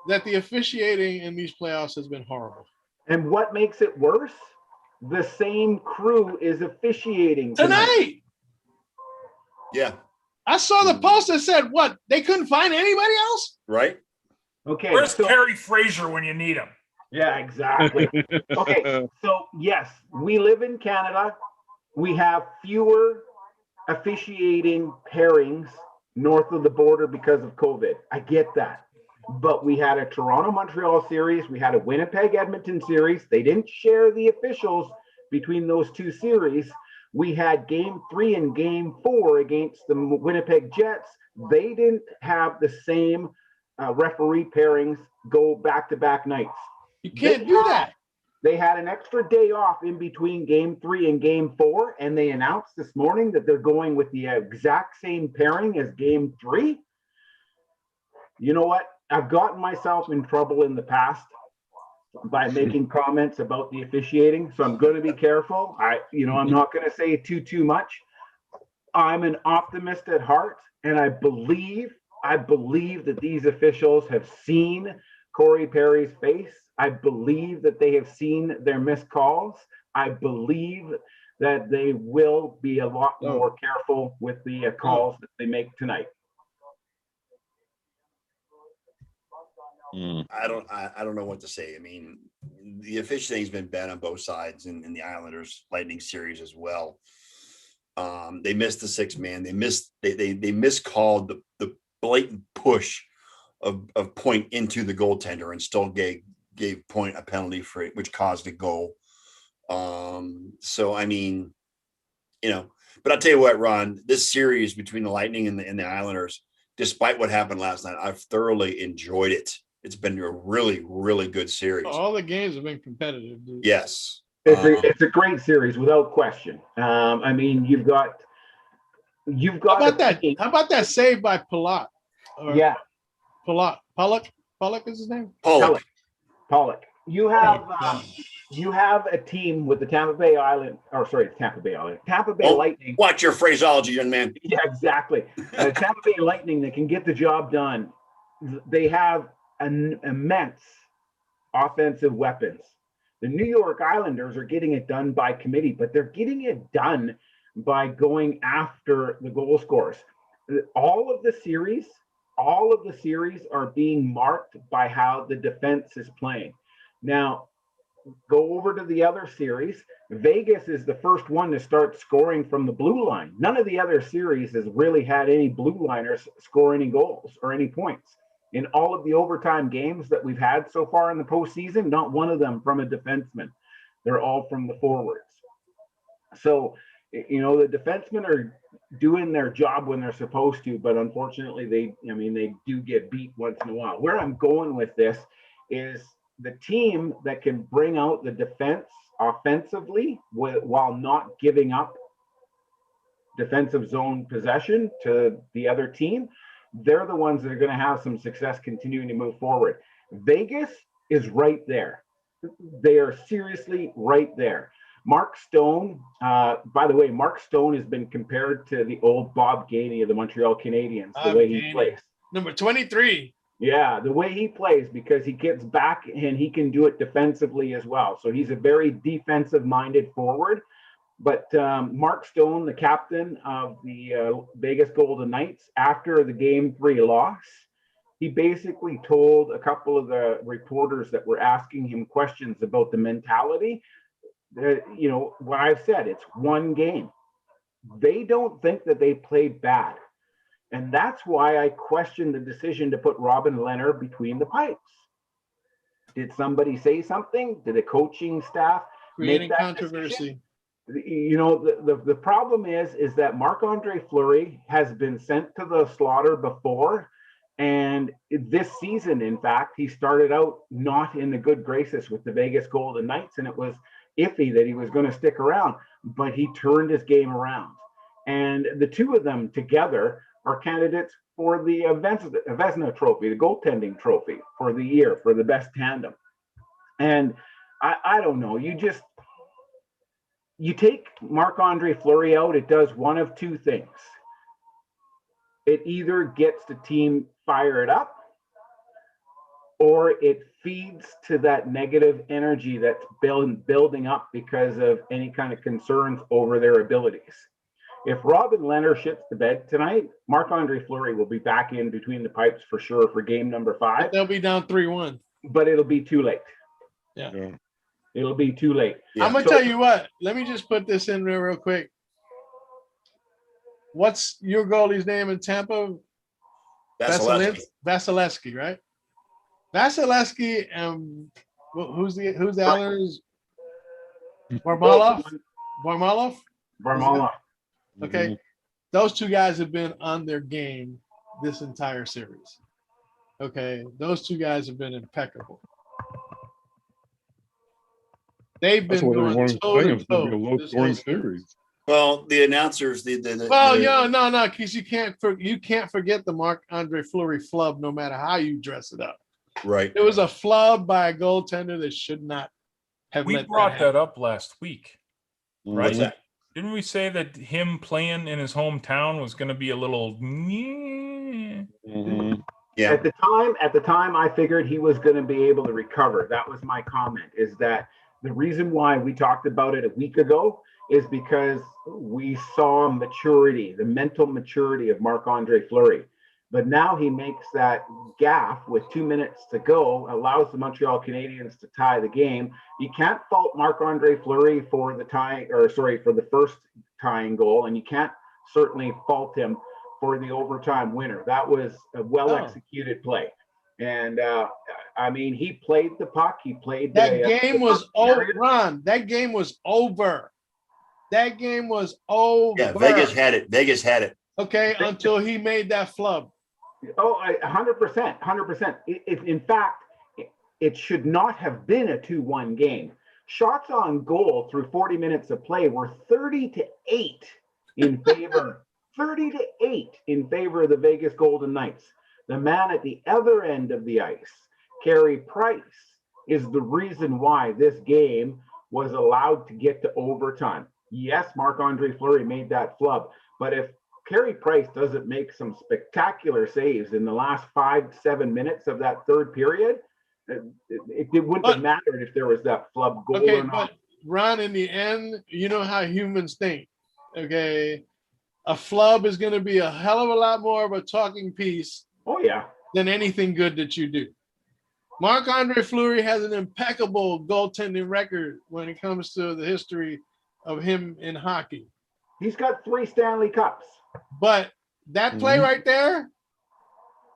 that the officiating in these playoffs has been horrible. And what makes it worse? The same crew is officiating tonight. Yeah. I saw the post that said, what? They couldn't find anybody else? Right. Okay. Where's Kerry Fraser when you need him? Yeah, exactly. Okay. So, yes, we live in Canada. We have fewer officiating pairings north of the border because of COVID. I get that. But we had a Toronto-Montreal series. We had a Winnipeg-Edmonton series. They didn't share the officials between those 2 series. We had game 3 and game 4 against the Winnipeg Jets. They didn't have the same referee pairings go back-to-back nights. You can't do that. They had an extra day off in between game 3 and game 4, and they announced this morning that they're going with the exact same pairing as game 3. You know what? I've gotten myself in trouble in the past by making comments about the officiating. So I'm going to be careful. I'm not going to say too much. I'm an optimist at heart, and I believe that these officials have seen Corey Perry's face. I believe that they have seen their missed calls. I believe that they will be a lot more careful with the calls that they make tonight. I don't know what to say. I mean, the officiating's been bad on both sides in the Islanders Lightning series as well. They missed the 6-man. They miscalled the blatant push of Point into the goaltender and still gave Point a penalty for it, which caused a goal. So I mean, but I'll tell you what, Ron, this series between the Lightning and the Islanders, despite what happened last night, I've thoroughly enjoyed it. It's been a really, really good series. All the games have been competitive, dude. Yes. It's a great series without question. I mean, you've got. How about that? How about that save by Pollock? Yeah, Pollock is his name. Pollock. You have a team with the Tampa Bay Lightning. Watch your phraseology, young man. Yeah, exactly. Tampa Bay Lightning that can get the job done. They have an immense offensive weapons. The New York Islanders are getting it done by committee, but they're getting it done by going after the goal scorers. All of the series are being marked by how the defense is playing. Now, go over to the other series. Vegas is the first one to start scoring from the blue line. None of the other series has really had any blue liners score any goals or any points. In all of the overtime games that we've had so far in the postseason, not one of them from a defenseman. They're all from the forwards. So, the defensemen are doing their job when they're supposed to, but unfortunately they do get beat once in a while. Where I'm going with this is the team that can bring out the defense offensively while not giving up defensive zone possession to the other team. They're the ones that are going to have some success continuing to move forward. Vegas is right there. They are seriously right there. Mark Stone, by the way, Mark Stone has been compared to the old Bob Gainey of the Montreal Canadiens, the way he plays. Number 23. Yeah, the way he plays, because he gets back and he can do it defensively as well. So he's a very defensive-minded forward. But Mark Stone, the captain of the Vegas Golden Knights, after the Game 3 loss, he basically told a couple of the reporters that were asking him questions about the mentality, what I've said, it's one game. They don't think that they played bad. And that's why I question the decision to put Robin Lehner between the pipes. Did somebody say something? Did the coaching staff creating make that controversy? Decision? The problem is that Marc-Andre Fleury has been sent to the slaughter before. And this season, in fact, he started out not in the good graces with the Vegas Golden Knights, and it was iffy that he was going to stick around, but he turned his game around. And the two of them together are candidates for the Vezina Trophy, the goaltending trophy for the year, for the best tandem. And I don't know, you take Marc-Andre Fleury out, it does one of two things. It either gets the team fired up, or it feeds to that negative energy that's building up because of any kind of concerns over their abilities. If Robin Lehner shits the bed tonight, Marc-Andre Fleury will be back in between the pipes for sure for game number 5. They'll be down 3-1. But it'll be too late. Yeah. It'll be too late. Yeah. I'm going to tell you what. Let me just put this in real quick. What's your goalie's name in Tampa? Vasilevsky, right? Vasilevsky and who's the Islanders? Varlamov. Okay, those two guys have been on their game this entire series. Okay, those two guys have been impeccable. They've been going toe to toe. Low-scoring series. Well, the announcers, no, because you can't forget the Marc-Andre Fleury flub, no matter how you dress it up. Right. It was a flub by a goaltender that should not have. We let brought happen. that up last week. Right. What's that? Didn't we say that him playing in his hometown was going to be a little? Mhm. Yeah. At the time, I figured he was going to be able to recover. That was my comment, is that the reason why we talked about it a week ago is because we saw maturity, the mental maturity of Marc-Andre Fleury. But now he makes that gaffe with 2 minutes to go, allows the Montreal Canadiens to tie the game. You can't fault Marc-Andre Fleury for the first tying goal, and you can't certainly fault him for the overtime winner. That was a well-executed play. And I mean, he played the puck. He played That the game was over. Ron, that game was over. That game was over. Yeah. Vegas had it. Okay, until he made that flub. Oh, 100%, 100%. In fact, it should not have been a 2-1 game. Shots on goal through 40 minutes of play were 30-8 in favor. 30-8 in favor of the Vegas Golden Knights. The man at the other end of the ice, Carey Price, is the reason why this game was allowed to get to overtime. Yes, Marc-Andre Fleury made that flub, but if Carey Price doesn't make some spectacular saves in the last 5-7 minutes of that third period, it wouldn't have mattered if there was that flub goal Okay, or not. but Ron, in the end, you know how humans think. Okay, a flub is going to be a hell of a lot more of a talking piece Oh, yeah. than anything good that you do. Marc-Andre Fleury has an impeccable goaltending record when it comes to the history of him in hockey. He's got 3 Stanley Cups. But that play right there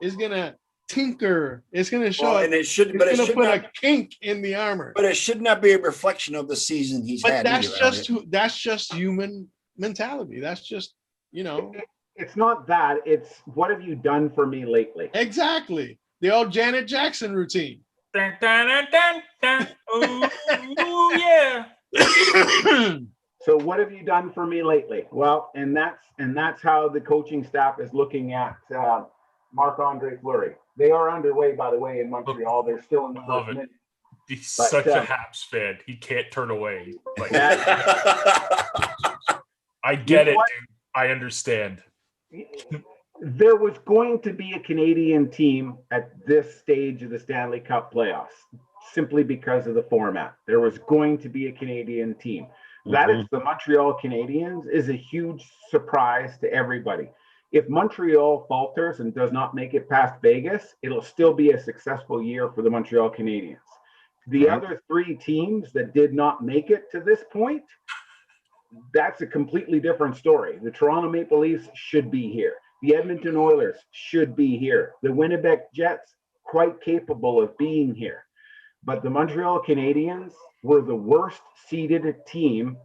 is going to tinker. It's going to show. Well, and it should, it's but it going to should put not, a kink in the armor. but it should not be a reflection of the season he's But had. that's just human mentality. That's just, It's not that. It's what have you done for me lately? exactly the old Janet Jackson routine. Dun, dun, dun, dun, dun. Ooh, yeah. So what have you done for me lately? Well, and that's how the coaching staff is looking at Marc-Andre Fleury. They are underway, by the way, in Montreal. They're still in the Love first it. minute. He's But, such a Habs fan. He can't turn away. Like, I get it, dude. I understand. There was going to be a Canadian team at this stage of the Stanley Cup playoffs, simply because of the format. There was going to be a Canadian team. That is the Montreal Canadiens is a huge surprise to everybody. If Montreal falters and does not make it past Vegas, it'll still be a successful year for the Montreal Canadiens. The other 3 teams that did not make it to this point, that's a completely different story. The Toronto Maple Leafs should be here. The Edmonton Oilers should be here. The Winnipeg Jets, quite capable of being here. But the Montreal Canadiens were the worst seeded team.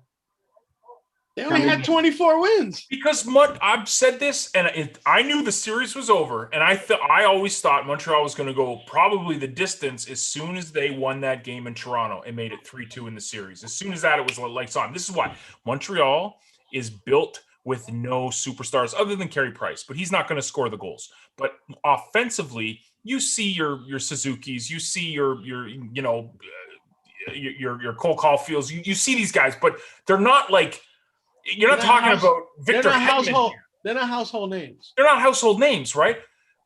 They only had 24 wins. Because I've said this, and I knew the series was over, and I always thought Montreal was going to go probably the distance as soon as they won that game in Toronto and made it 3-2 in the series. As soon as that, it was lights on. This is why Montreal is built with no superstars other than Carey Price, but he's not going to score the goals. But offensively, you see your Suzuki's, you see your Cole Caulfields, you see these guys, but they're not like. You're not talking about Victor Hedman. They're not household names. They're not household names, right?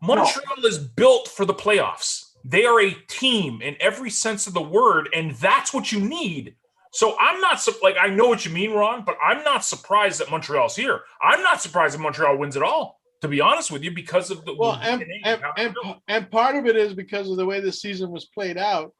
Montreal is built for the playoffs. They are a team in every sense of the word, and that's what you need. So I'm not I know what you mean, Ron, but I'm not surprised that Montreal's here. I'm not surprised that Montreal wins it all, to be honest with you, because of the and part of it is because of the way the season was played out.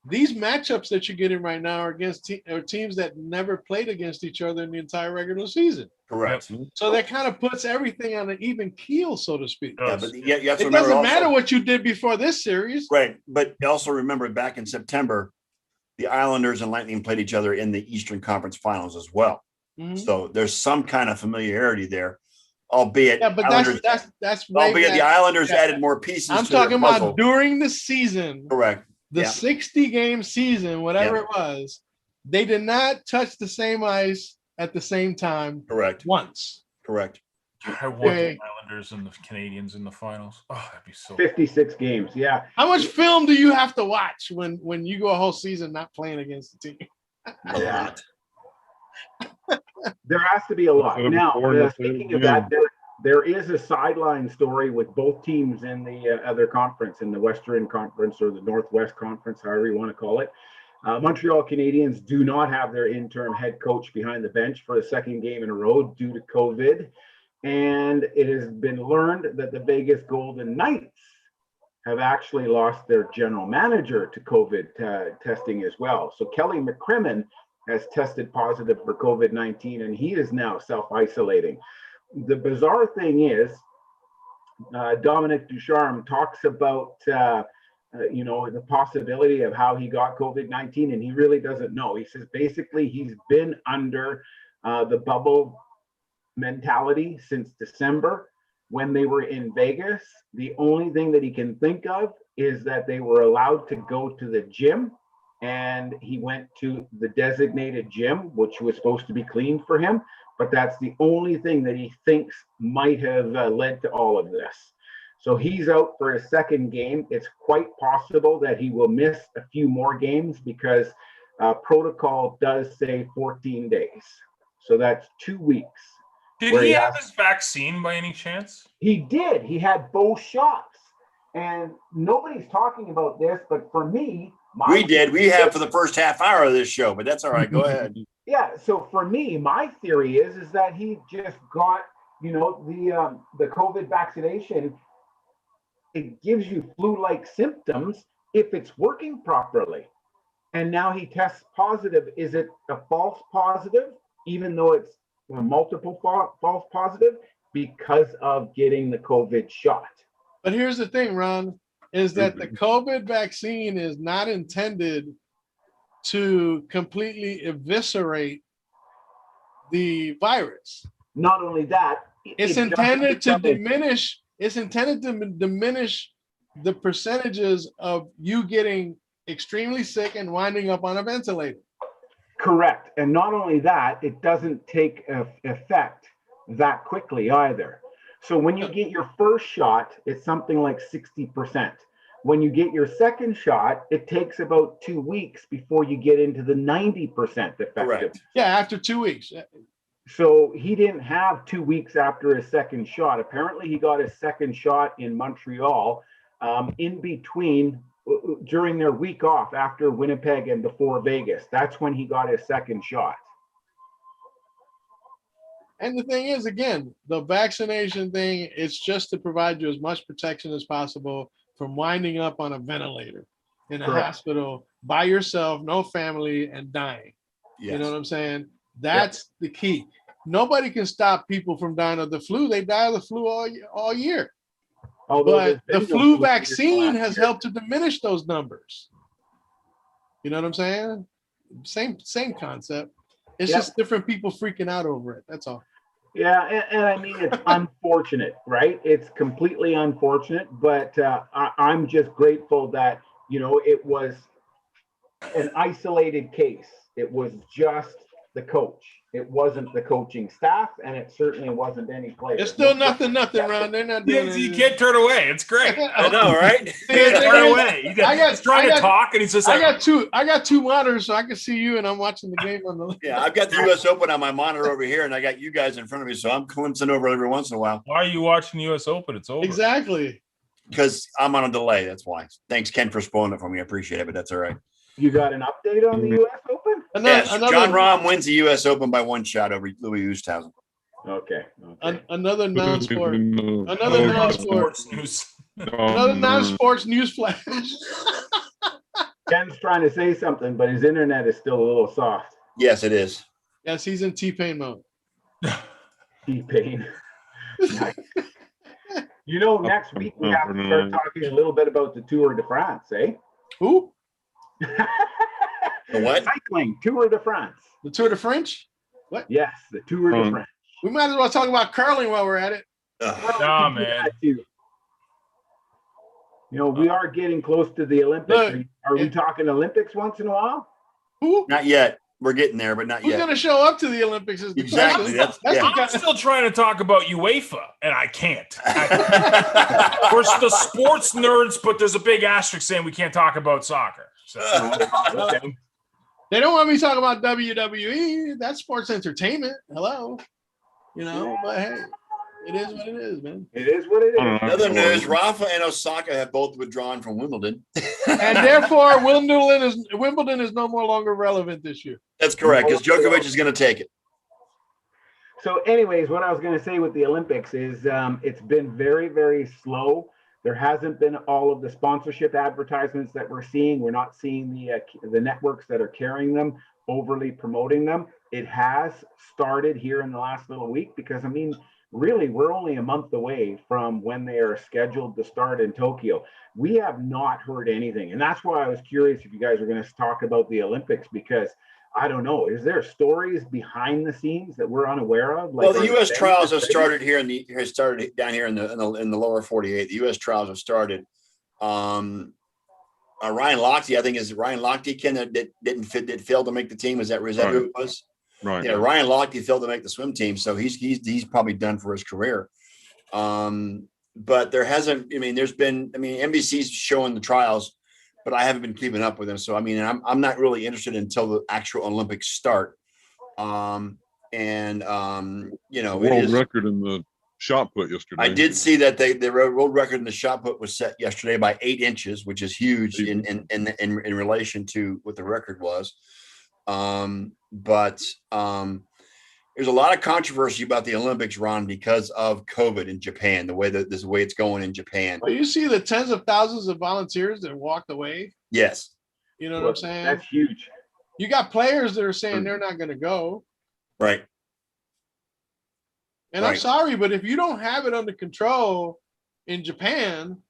These matchups that you're getting right now are against teams that never played against each other in the entire regular season. Correct. So that kind of puts everything on an even keel, so to speak. Yeah, but you have to It remember doesn't also, matter what you did before this series. right? But also remember back in September, the Islanders and Lightning played each other in the Eastern Conference Finals as well. Mhm. So there's some kind of familiarity there, albeit. Yeah, but that's albeit the Islanders added more pieces. I'm to their talking puzzle. about during the season. Correct. The 60-game season, whatever Yeah. it was, they did not touch the same ice at the same time Correct. once. Correct. I want the Islanders and the Canadians in the finals. Oh, that'd be so. 56 games. Yeah. How much film do you have to watch when you go a whole season not playing against the team? A lot. There has to be a lot. Now, Important. speaking of that, there is a sideline story with both teams in the other conference, in the Western Conference or the Northwest Conference, however you want to call it. Montreal Canadiens do not have their interim head coach behind the bench for the second game in a row due to COVID. And it has been learned that the Vegas Golden Knights have actually lost their general manager to COVID testing as well. So Kelly McCrimmon has tested positive for COVID-19, and he is now self-isolating. The bizarre thing is, Dominic Ducharme talks about, the possibility of how he got COVID-19, and he really doesn't know. He says basically he's been under the bubble mentality since December when they were in Vegas. The only thing that he can think of is that they were allowed to go to the gym, and he went to the designated gym, which was supposed to be clean for him. But that's the only thing that he thinks might have led to all of this. So he's out for a second game. It's quite possible that he will miss a few more games because protocol does say 14 days. So that's 2 weeks. Did he have his vaccine by any chance? He did. He had both shots. And nobody's talking about this, but for me, We did. We have for the first half hour of this show, but that's all right. Go ahead. Yeah. So for me, my theory is that he just got, the COVID vaccination. It gives you flu-like symptoms if it's working properly. And now he tests positive. Is it a false positive, even though it's a multiple false positive because of getting the COVID shot? But here's the thing, Ron, is that the COVID vaccine is not intended to completely eviscerate the virus. Not only that, It's intended to diminish. It's intended to diminish the percentages of you getting extremely sick and winding up on a ventilator. Correct. And not only that, it doesn't take effect that quickly either. So when you get your first shot, it's something like 60%. When you get your second shot, it takes about 2 weeks before you get into the 90% effective. Correct. Yeah, after 2 weeks. So he didn't have 2 weeks after his second shot. Apparently he got his second shot in Montreal in between during their week off after Winnipeg and before Vegas. That's when he got his second shot. And the thing is, again, the vaccination thing, it's just to provide you as much protection as possible from winding up on a ventilator in a Correct. hospital by yourself, no family, and dying. Yes. You know what I'm saying? That's the key. Nobody can stop people from dying of the flu. They die of the flu all year. Although But there's the been no flu flu vaccine last has year. helped to diminish those numbers. You know what I'm saying? Same concept. It's Yep. just different people freaking out over it. That's all. Yeah, and I mean, it's unfortunate, right? It's completely unfortunate, but I'm just grateful that, it was an isolated case. It was just the coach. It wasn't the coaching staff, and it certainly wasn't any player. It's still nothing, Ron. They're not doing You it. can't turn away. It's great. I know, right? You can't turn away. He's trying to talk, and he's just I like, got two monitors, so I can see you, and I'm watching the game on the. Yeah, I've got the U.S. Open on my monitor over here, and I got you guys in front of me, so I'm glimpsing over every once in a while why are you watching the U.S. Open? It's over. Exactly. because I'm on a delay. That's why. Thanks, Ken, for spoiling it for me. I appreciate it, but that's all right. You got an update on the U.S. Open? Yes, John Rahm wins the U.S. Open by one shot over Louis Oosthuizen. Okay. Another non-sport. Another Oh, non-sport. Sports news. Another non-sports news flash. Ken's trying to say something, but his internet is still a little soft. Yes, it is. Yes, he's in T-Pain mode. T-Pain. Nice. Next week we have to start talking a little bit about the Tour de France, eh? Who? The what? Cycling, Tour de France. The Tour de French? Yes, the Tour de France. We might as well talk about curling while we're at it. Ugh. Nah, We can do man. that too. We are getting close to the Olympics. Look, Are we talking Olympics once in a while? Who? Not yet. We're getting there, but not Who's yet. going to show up to the Olympics? Is the Exactly. question. That's yeah. I'm still trying to talk about UEFA, and I can't. We're the sports nerds, but there's a big asterisk saying we can't talk about soccer. So They don't want me to talk about WWE. That's sports entertainment. Hello. You know, but hey, it is what it is, man. It is what it is. Another news: Rafa and Osaka have both withdrawn from Wimbledon. And therefore, Wimbledon is no more longer relevant this year. That's correct, because Djokovic is going to take it. So anyways, what I was going to say with the Olympics is it's been very, very slow. There hasn't been all of the sponsorship advertisements that we're seeing. We're not seeing the networks that are carrying them overly promoting them. It has started here in the last little week because, I mean, really, we're only a month away from when they are scheduled to start in Tokyo. We have not heard anything. And that's why I was curious if you guys are going to talk about the Olympics, because I don't know, is there stories behind the scenes that we're unaware of? Well, the U.S. trials have started here down here in the lower 48. The U.S. trials have started. Ryan Lochte, I think, is Ryan Lochte, Ken, that failed to make the team. Is that who it was? Right. Yeah, Ryan Lochte failed to make the swim team, so he's probably done for his career. But there hasn't. I mean, NBC's showing the trials, but I haven't been keeping up with them. So I mean, I'm not really interested until the actual Olympics start. World World record in the shot put yesterday. I did see that the world record in the shot put was set yesterday by 8 inches, which is huge in relation to what the record was. But there's a lot of controversy about the Olympics, Ron, because of COVID in Japan, the way it's going in Japan. Well, you see the tens of thousands of volunteers that walked away. Yes. You know what I'm saying? That's huge. You got players that are saying they're not going to go. Right. And I'm sorry, but if you don't have it under control in Japan,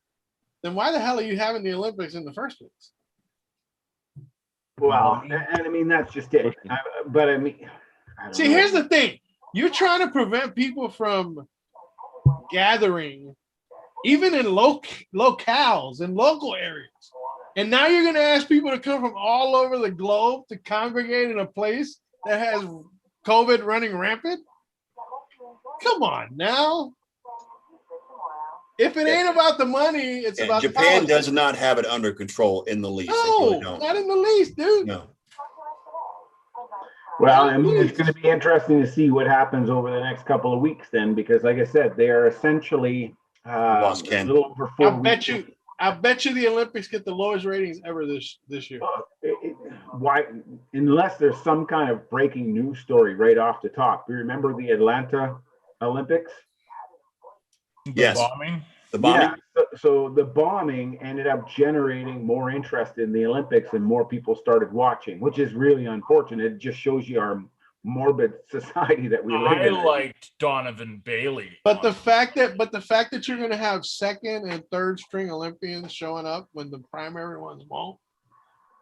then why the hell are you having the Olympics in the first place? Well, and I mean, that's just it. But I mean, see, here's the thing. You're trying to prevent people from gathering, even in locales, in local areas. And now you're going to ask people to come from all over the globe to congregate in a place that has COVID running rampant? Come on now. If it ain't about the money, it's about Japan the does not have it under control in the least. No, really don't. not in the least, dude. No. Well, I mean, it's going to be interesting to see what happens over the next couple of weeks then, because like I said, they are essentially a little over 4 weeks. I bet you the Olympics get the lowest ratings ever this year. Why? Unless there's some kind of breaking news story right off the top. You remember the Atlanta Olympics? Yes. Bombing. The bombing. Yeah. So the bombing ended up generating more interest in the Olympics and more people started watching, which is really unfortunate. It just shows you our morbid society that we live in. I liked Donovan Bailey. But the fact that you're going to have second and third string Olympians showing up when the primary ones won't.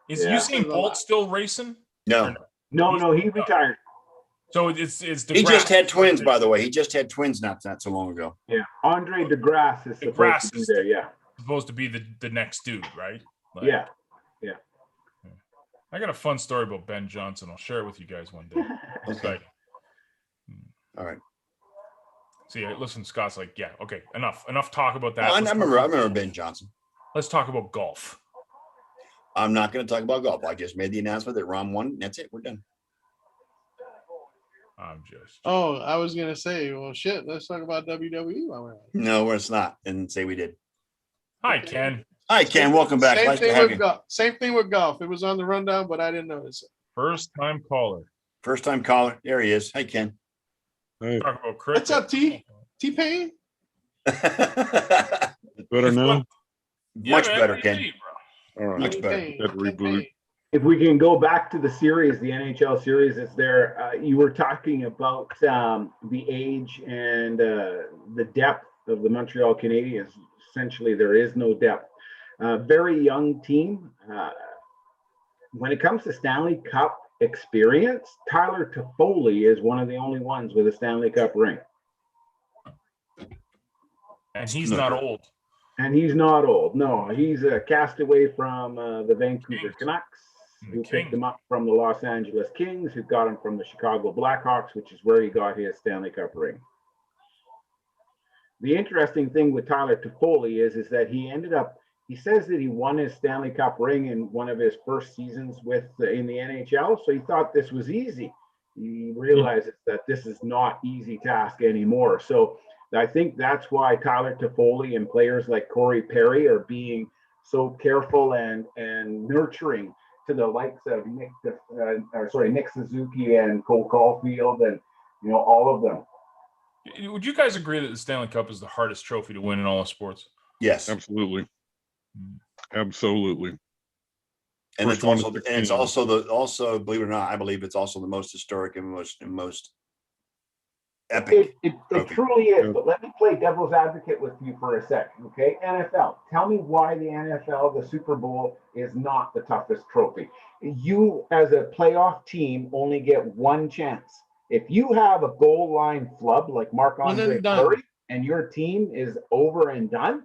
Is Usain Bolt still racing? No. No, he retired. So it's he just had twins, by the way. He just had twins not so long ago. Yeah, Andre DeGrasse is supposed to be there. Yeah, supposed to be the next dude, right? Like, yeah. I got a fun story about Ben Johnson. I'll share it with you guys one day. Okay. All right. See, listen, Scott's like, yeah, okay, enough talk about that. I remember Ben Johnson. Let's talk about golf. I'm not going to talk about golf. I just made the announcement that Ron won. That's it. We're done. I'm just. Oh, I was gonna say, well, shit. Let's talk about WWE while we're on. No, it's not. And say we did. Hi, Ken. Hi, Ken. Welcome back. Nice to have you. Same thing with golf. It was on the rundown, but I didn't notice it. First time caller. First time caller. There he is. Hi, Ken. Hey, Talk about cricket. What's up, T-Pain? better now? Much better, Ken. All right. Much better. That reboot. If we can go back to the series, the NHL series is there. You were talking about the age and the depth of the Montreal Canadiens. Essentially, there is no depth. Very young team. When it comes to Stanley Cup experience, Tyler Toffoli is one of the only ones with a Stanley Cup ring. And he's not old. And he's not old. No, he's a castaway from the Vancouver Canucks. who picked Kings. him up from the Los Angeles Kings, who got him from the Chicago Blackhawks, which is where he got his Stanley Cup ring. The interesting thing with Tyler Toffoli is that he says that he won his Stanley Cup ring in one of his first seasons in the NHL. So he thought this was easy. He realizes that this is not easy task anymore. So I think that's why Tyler Toffoli and players like Corey Perry are being so careful and nurturing to the likes of Nick Suzuki and Cole Caulfield and all of them. Would you guys agree that the Stanley Cup is the hardest trophy to win in all of sports? Yes. Absolutely. Absolutely. And First it's one also, is and it's 16. also, believe it or not, I believe it's also the most historic and most epic. It trophy. truly is. Yeah. But let me play devil's advocate with you for a second, okay? NFL. Tell me why the NFL, the Super Bowl, is not the toughest trophy. You, as a playoff team, only get one chance. If you have a goal line flub like Marc-Andre One and done. Fleury and your team is over and done,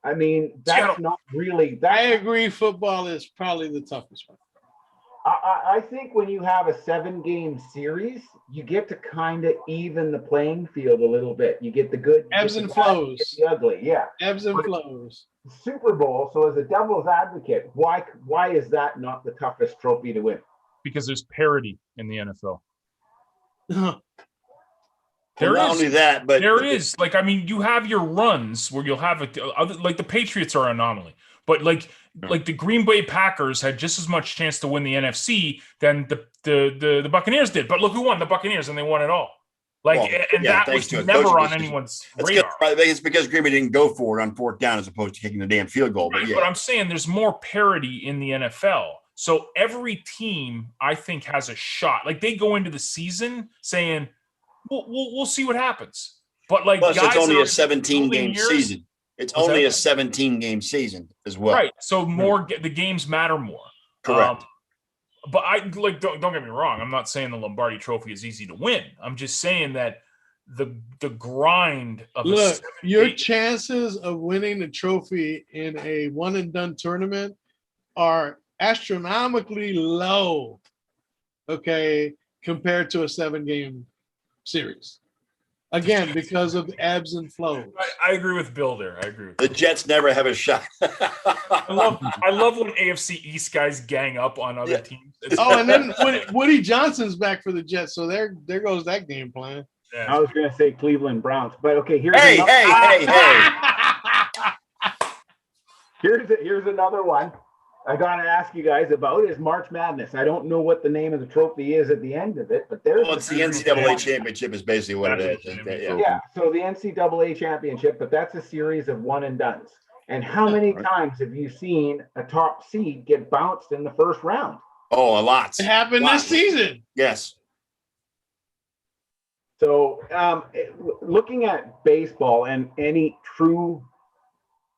I mean, that's not really I that. agree. Football is probably the toughest one. I think when you have a 7-game series, you get to kind of even the playing field a little bit. You get the good, you Ebbs get and the bad, you flows. get the ugly, yeah. Ebbs and But- flows. Super Bowl. So as a devil's advocate, why is that not the toughest trophy to win? Because there's parity in the NFL. Well, There not is. only that, but There is. Like, I mean, you have your runs where you'll have like the Patriots are an anomaly, but like the Green Bay Packers had just as much chance to win the NFC than the Buccaneers did. But look who won, the Buccaneers, and they won it all. Like, Well, and yeah, that thanks was to a never coaching on decision. anyone's It's radar. it's because Green Bay didn't go for it on 4th down as opposed to kicking the damn field goal. But Right, yeah, but I'm saying there's more parity in the NFL. So every team, I think, has a shot. Like they go into the season saying, "We'll see what happens." But like, plus guys it's only that a are 17-game years- season. It's What's only that? a 17-game season as well. right? So the games matter more. Correct. But I like don't get me wrong. I'm not saying the Lombardi Trophy is easy to win. I'm just saying that the grind of a Look, 7 your game- chances of winning the trophy in a one and done tournament are astronomically low, okay, compared to a 7-game series. Again, because of the ebbs and flows. I agree with Bill there. I agree with The Jets never have a shot. I love when AFC East guys gang up on other Yeah. teams. It's- Oh, and then Woody Johnson's back for the Jets, so there goes that game plan. yeah. I was going to say Cleveland Browns, but okay, here's hey, another, hey. here's another one I got to ask you guys about is March Madness. I don't know what the name of the trophy is at the end of it, but there's Well, it's the NCAA championship is basically what it is. Yeah. Yeah, so the NCAA championship, but that's a series of one and dones. And how many times have you seen a top seed get bounced in the first round? Oh, a lot. It happened Wow. this season. Yes. So looking at baseball and any true,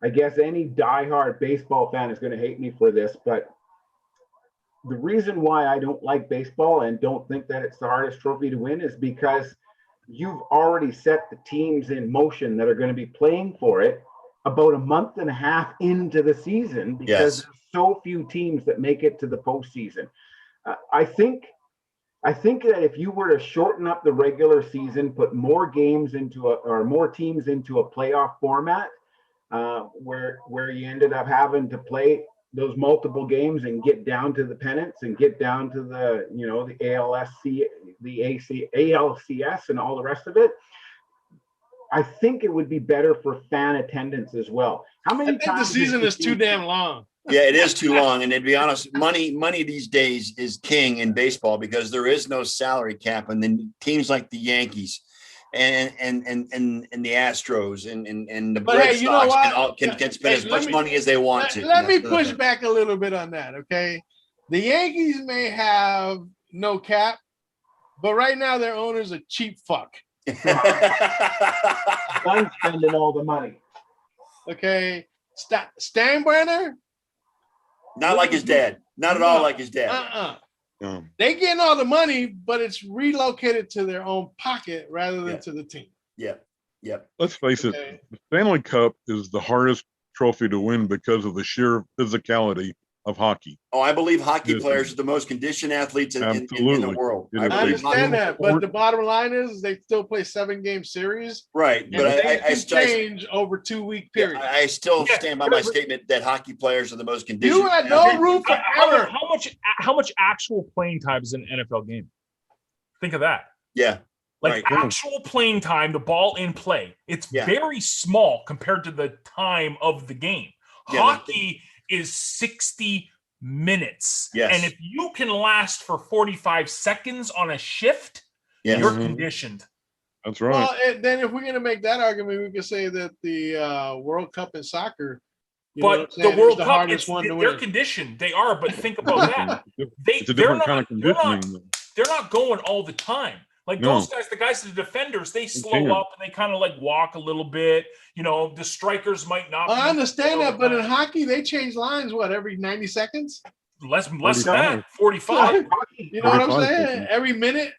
I guess any diehard baseball fan is going to hate me for this, but the reason why I don't like baseball and don't think that it's the hardest trophy to win is because you've already set the teams in motion that are going to be playing for it about a month and a half into the season because Yes. there's so few teams that make it to the postseason. I think that if you were to shorten up the regular season, put more games or more teams into a playoff format, where you ended up having to play those multiple games and get down to the pennants and get down to the ALSC, the ALCS, and all the rest of it. I think it would be better for fan attendance as well. How I many think the times season is too damn long. Yeah, it is too long. And to be honest, money these days is king in baseball because there is no salary cap. And then teams like the Yankees and the Astros and the But Red hey, you know Sox what? can spend as Hey, much money as they want to. Let me That's the push thing. back a little bit on that, okay? The Yankees may have no cap, but right now their owner's a cheap fuck. done spending all the money? Okay, Steinbrenner. Not like his dad. Not at all No. like his dad. They getting all the money, but it's relocated to their own pocket rather than Yeah. to the team. Yep. Let's face it, Okay. the Stanley Cup is the hardest trophy to win because of the sheer physicality of hockey. Oh, I believe hockey Yes. players are the most conditioned athletes in the Absolutely. world. It I is. I believe understand hockey- that, but the bottom line is they still play 7-game series. Right, And but I things still, change over 2-week yeah, period. I still Yeah, stand by my but- statement that hockey players are the most conditioned. You had no athletes. room for error. How much actual playing time is in an NFL game? Think of that. Yeah, Like Right. actual playing time, the ball in play. It's Yeah. very small compared to the time of the game. Yeah, Hockey is 60 minutes. Yes. And if you can last for 45 seconds on a shift, yes. you're Mhm. conditioned. That's right. Well, then if we're going to make that argument, we could say that the World Cup in soccer, you know what I'm But saying, the is World the Cup, hardest one to they're win. conditioned. They are, but think about that. It's a They're different kind of they're not- conditioning. they're not going all the time. Like No. those guys, the guys, the defenders, they slow can't. up and they kind of like walk a little bit. You know, the strikers might not. I be understand all that, the but in time. hockey, they change lines, every 90 seconds? less than 45. that, 45. Hockey, You know what I'm 45 saying? seconds. Every minute?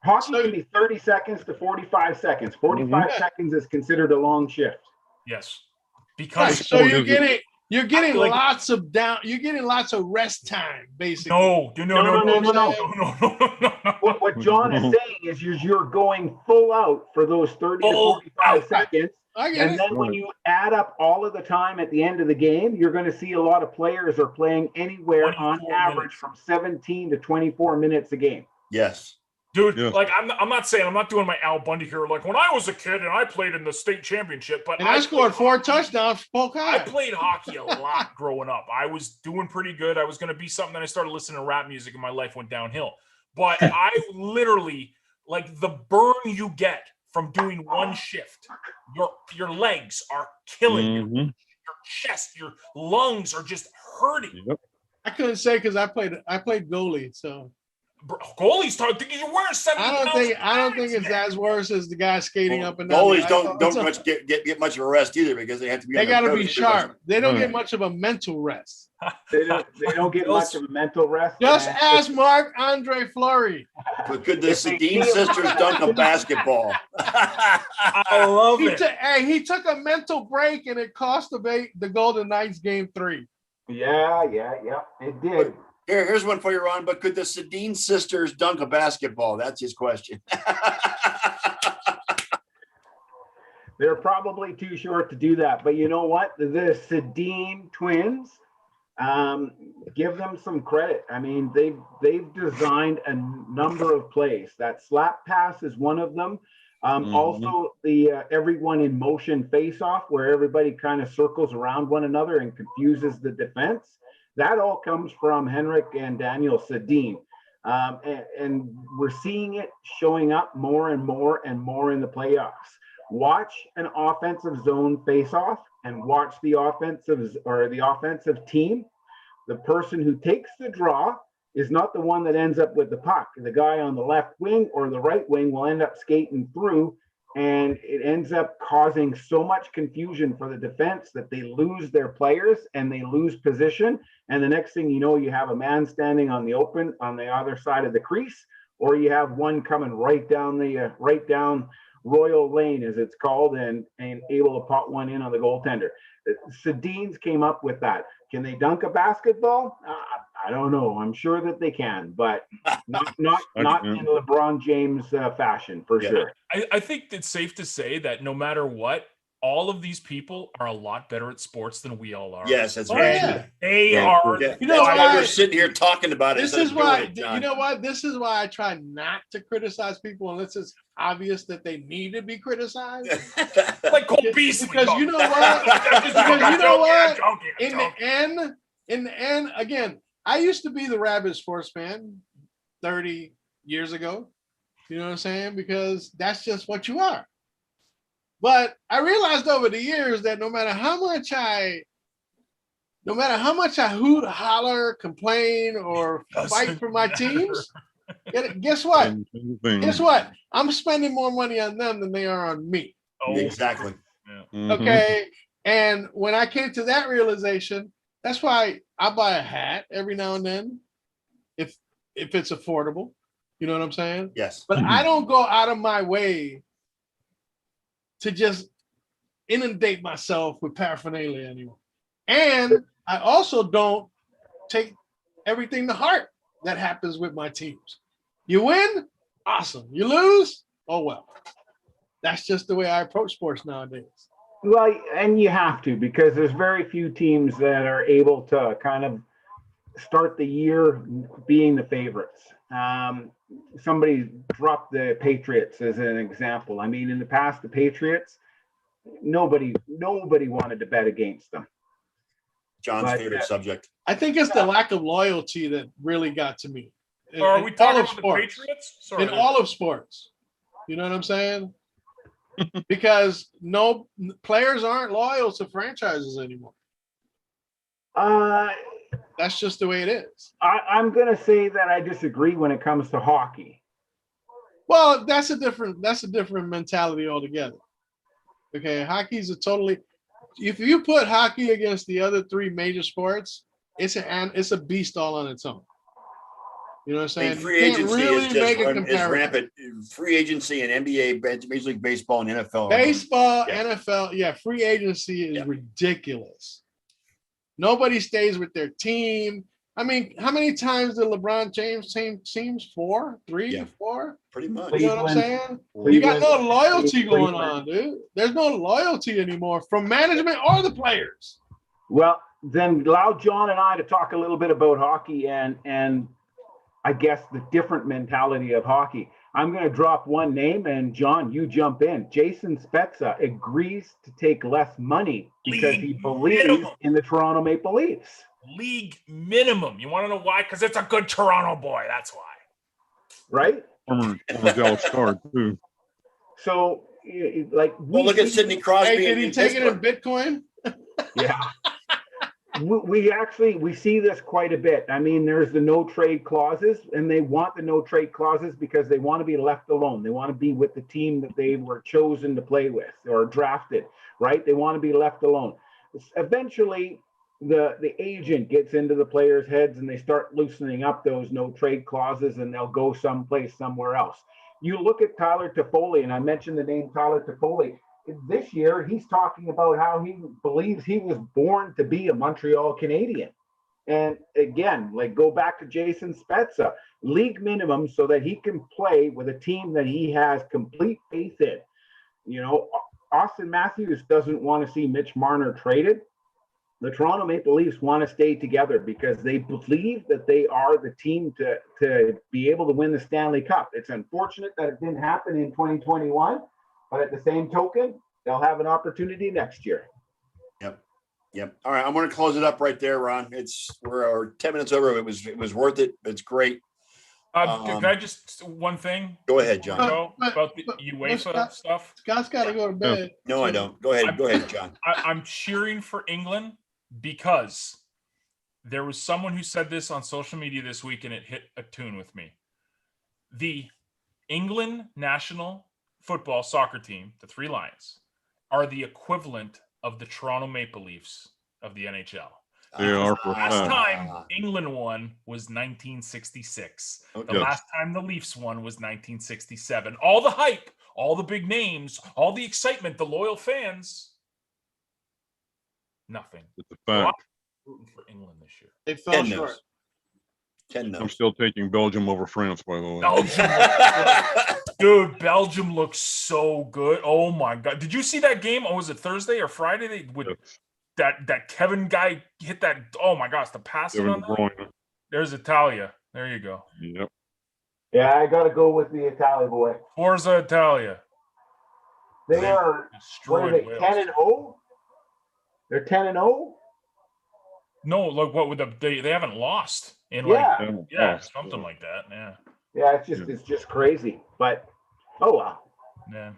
hockey can be 30 seconds to 45 seconds. 45 Mhm. seconds is considered a long shift. Yes, Right. because So sport you're is it? getting Like- lots of rest time, basically. no. What John is saying is you're going full out for those 30 to Full 45 out. seconds. I get And it. then when you add up all of the time at the end of the game, you're going to see a lot of players are playing anywhere on 24 average minutes. from 17 to 24 minutes a game. Yes. Dude, Yes. like I'm not saying I'm not doing my Al Bundy here. Like when I was a kid and I played in the state championship, but And I scored played 4 hockey- touchdowns for Polk I High. played hockey a lot growing up. I was doing pretty good. I was going to be something. Then I started listening to rap music and my life went downhill. But I literally, like the burn you get from doing one shift, your legs are killing you. Mhm. Your chest, your lungs are just hurting. Yep. I couldn't say because I played goalie, so Goalies talking. You're wearing 70 I don't think it's as worse as the guy skating Well, up and down. goalies the ice. don't It's a- much get much of a rest either because they have to be. They on their got to be toes. sharp. They don't get Right. much of a mental rest. They don't get much of a mental rest. Just and ask Marc-Andre Fleury. But could the Sedin sisters dunk a basketball? I love it. He took a mental break and it cost the Golden Knights game 3. Yeah, it did. Here's one for you, Ron. But could the Sedin sisters dunk a basketball? That's his question. They're probably too short to do that. But you know what? The Sedin twins, give them some credit. I mean, they've designed a number of plays. That slap pass is one of them. Also, the everyone in motion face-off, where everybody kind of circles around one another and confuses the defense. That all comes from Henrik and Daniel Sedin. And we're seeing it showing up more and more and more in the playoffs. Watch an offensive zone face-off and watch the offensive team. The person who takes the draw is not the one that ends up with the puck. The guy on the left wing or the right wing will end up skating through, and it ends up causing so much confusion for the defense that they lose their players and they lose position. And the next thing you know, you have a man standing on the other side of the crease, or you have one coming right down Royal Lane, as it's called, and able to pot one in on the goaltender. Sedin's came up with that. Can they dunk a basketball? I don't know. I'm sure that they can, but not in LeBron James fashion, for sure. I think it's safe to say that no matter what, all of these people are a lot better at sports than we all are. Yes, that's Oh, very yeah. true. They Yeah. are. Yeah. You know That's why why- we're sitting here talking about it. This instead is of doing why, it, John. you know what? This is why I try not to criticize people unless it's obvious that they need to be criticized. Like Cole Beasley. Because you know what? Because you know what? In the end, again, I used to be the rabid sports fan 30 years ago. You know what I'm saying? Because that's just what you are. But I realized over the years that no matter how much I hoot, holler, complain, or fight for my teams, guess what? Guess what? I'm spending more money on them than they are on me. Oh, Exactly. Okay. And when I came to that realization, that's why I buy a hat every now and then, if it's affordable. You know what I'm saying? Yes. But I don't go out of my way to just inundate myself with paraphernalia anymore. And I also don't take everything to heart that happens with my teams. You win, awesome. You lose, oh well. That's just the way I approach sports nowadays. Well, and you have to, because there's very few teams that are able to kind of start the year being the favorites. Somebody dropped the Patriots as an example. I mean, in the past, the Patriots, nobody wanted to bet against them. John's But, favorite subject. I think it's the lack of loyalty that really got to me. Or are we talking about the sports. Patriots? Sorry. In all of sports. You know what I'm saying? Because no players aren't loyal to franchises anymore. That's just the way it is. I'm going to say that I disagree when it comes to hockey. Well, that's a different mentality altogether. Okay, hockey's a totally. If you put hockey against the other three major sports, it's a beast all on its own. You know what I'm saying? Free agency is rampant. Free agency and NBA, Major League Baseball, and NFL. Baseball, NFL, free agency is ridiculous. Nobody stays with their team. I mean, how many times did LeBron James teams? 4, 3, 4? Pretty much. You know what I'm saying? You got no loyalty going on, dude. There's no loyalty anymore from management or the players. Well, then allow John and I to talk a little bit about hockey and I guess the different mentality of hockey. I'm going to drop one name, and John, you jump in. Jason Spezza agrees to take less money because he believes in the Toronto Maple Leafs. League minimum. You want to know why? Because it's a good Toronto boy. That's why. Right? Former Dallas Star, too. So, like, look at Sidney Crosby. Hey, did he take it in Bitcoin? Yeah. We see this quite a bit. I mean, there's the no trade clauses, and they want the no trade clauses because they want to be left alone. They want to be with the team that they were chosen to play with or drafted, right? They want to be left alone. Eventually, the agent gets into the players' heads and they start loosening up those no trade clauses, and they'll go someplace somewhere else. You look at Tyler Toffoli, and I mentioned the name Tyler Toffoli. This year, he's talking about how he believes he was born to be a Montreal Canadian. And again, like, go back to Jason Spezza, league minimum so that he can play with a team that he has complete faith in. You know, Austin Matthews doesn't want to see Mitch Marner traded. The Toronto Maple Leafs want to stay together because they believe that they are the team to be able to win the Stanley Cup. It's unfortunate that it didn't happen in 2021. But at the same token, they'll have an opportunity next year. Yep. All right, I'm going to close it up right there, Ron. We're 10 minutes over. It was worth it. It's great. Can I just one thing? Go ahead, John. About the UEFA stuff. Scott's got to go to bed. No, I don't. Go ahead, John. I'm cheering for England because there was someone who said this on social media this week, and it hit a tune with me. The England national football soccer team, the Three Lions, are the equivalent of the Toronto Maple Leafs of the NHL. They are for Last time England won was 1966. The last time the Leafs won was 1967. All the hype, all the big names, all the excitement, the loyal fans, nothing. It's a fact. I'm rooting for England this year. They fell short. I'm still taking Belgium over France, by the way. Belgium, dude, Belgium looks so good. Oh my God! Did you see that game? Oh, was it Thursday or Friday? That Kevin guy hit that. Oh my gosh, the passing on that. There's Italia. There you go. Yep. Yeah, I got to go with the Italia boy. Forza Italia. They are destroyed. 10-0. They're 10-0. No, look what would they haven't lost in something like that. Yeah, it's just crazy. But oh well. Yeah.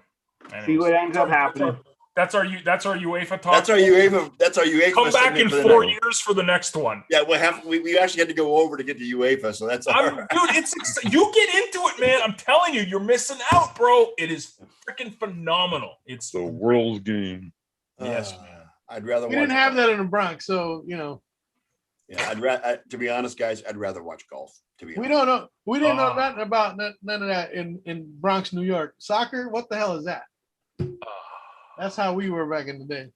Anyways. See what ends up happening. That's our UEFA talk. That's our UEFA. Come back in 4 years for the next one. Yeah, we actually had to go over to get to UEFA, so that's all right. Dude, you get into it, man. I'm telling you, you're missing out, bro. It is freaking phenomenal. It's the world's game. Yes, man. I'd rather. We didn't have that in the Bronx, so you know. Yeah, to be honest, guys, I'd rather watch golf. To be honest. We don't know. We didn't know nothing about none of that in Bronx, New York. Soccer, what the hell is that? That's how we were back in the day.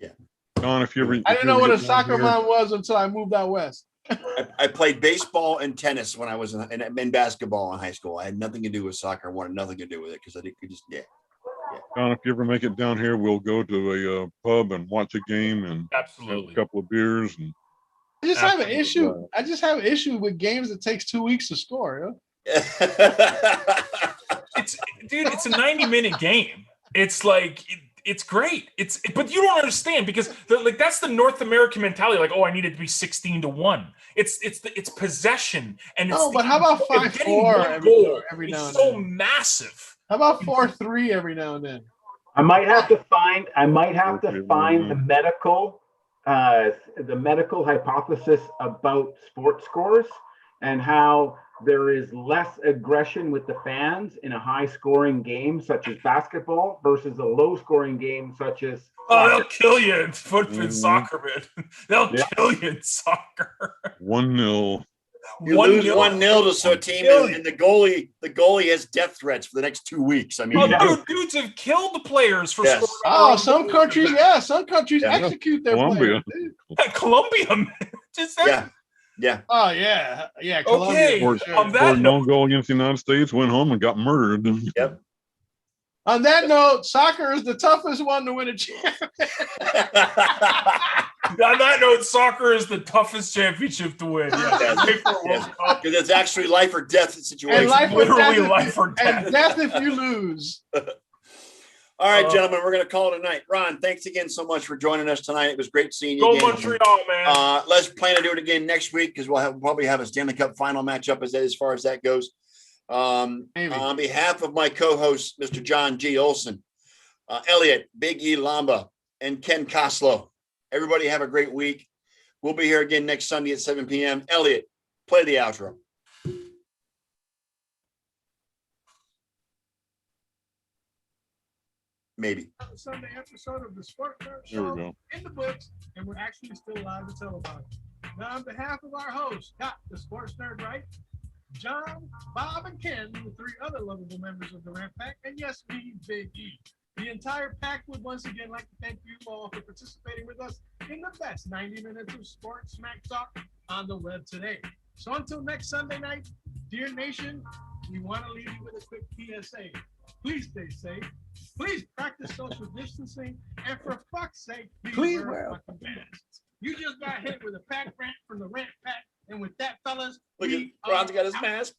Yeah. Don, if you ever, I didn't know what a soccer mom was until I moved out west. Well, I played baseball and tennis when I was in basketball in high school. I had nothing to do with soccer. I wanted nothing to do with it because I think we just John, if you ever make it down here, we'll go to a pub and watch a game and have Absolutely. a couple of beers. And I just have an Absolutely. issue. I just have an issue with games that takes 2 weeks to score. It's a 90-minute game. It's like it's great. But you don't understand because that's the North American mentality. Like, oh, I need it to be 16-1. It's possession and it's but how about 5-4 every now and then? It's so then? massive. How about 4-3 every now and then? I might have to find the medical hypothesis about sports scores and how there is less aggression with the fans in a high scoring game such as basketball versus a low scoring game such as Oh, they'll kill you in soccer, man. They'll kill you in soccer. 1-0. You lose 1-0 to a team, and the goalie has death threats for the next 2 weeks. I mean, dudes have killed the players for Yes. scoring. Oh, some countries execute their Colombia. players. Colombia, just that. Yeah. Oh yeah. Okay. Colombia, Or, sure. On that or no goal against the United States, went home and got murdered. Yep. On that note, soccer is the toughest one to win a championship. On that note, soccer is the toughest championship to win. Yes. Pay for a World Yes. Cup. Because it's actually life or death situation. And life or Literally death, life or death. and death if you lose. All right, gentlemen, we're going to call it a night. Ron, thanks again so much for joining us tonight. It was great seeing you Go again. Montreal, man. Let's plan to do it again next week because we'll probably have a Stanley Cup final matchup as far as that goes. On behalf of my co-host, Mr. John G. Olson, Elliot, Big E Lamba, and Ken Koslow, everybody have a great week. We'll be here again next Sunday at 7 p.m. Elliot, play the outro. Maybe. Sunday episode of the Sport Nerd There we Show go. in the books, and we're actually still live to tell about it. Now, on behalf of our hosts, the Sports Nerd, right? John, Bob, and Ken, the three other lovable members of the Ramp Pack, and yes, me, Big E. The entire pack would once again like to thank you all for participating with us in the best 90 minutes of sports smack talk on the web today. So until next Sunday night, dear nation, we want to leave you with a quick PSA. Please stay safe. Please practice social distancing. And for fuck's sake, please wear a fucking mask. You just got hit with a pack rant from the Ramp Pack. And with that, fellas, Look at Ron's got his mask.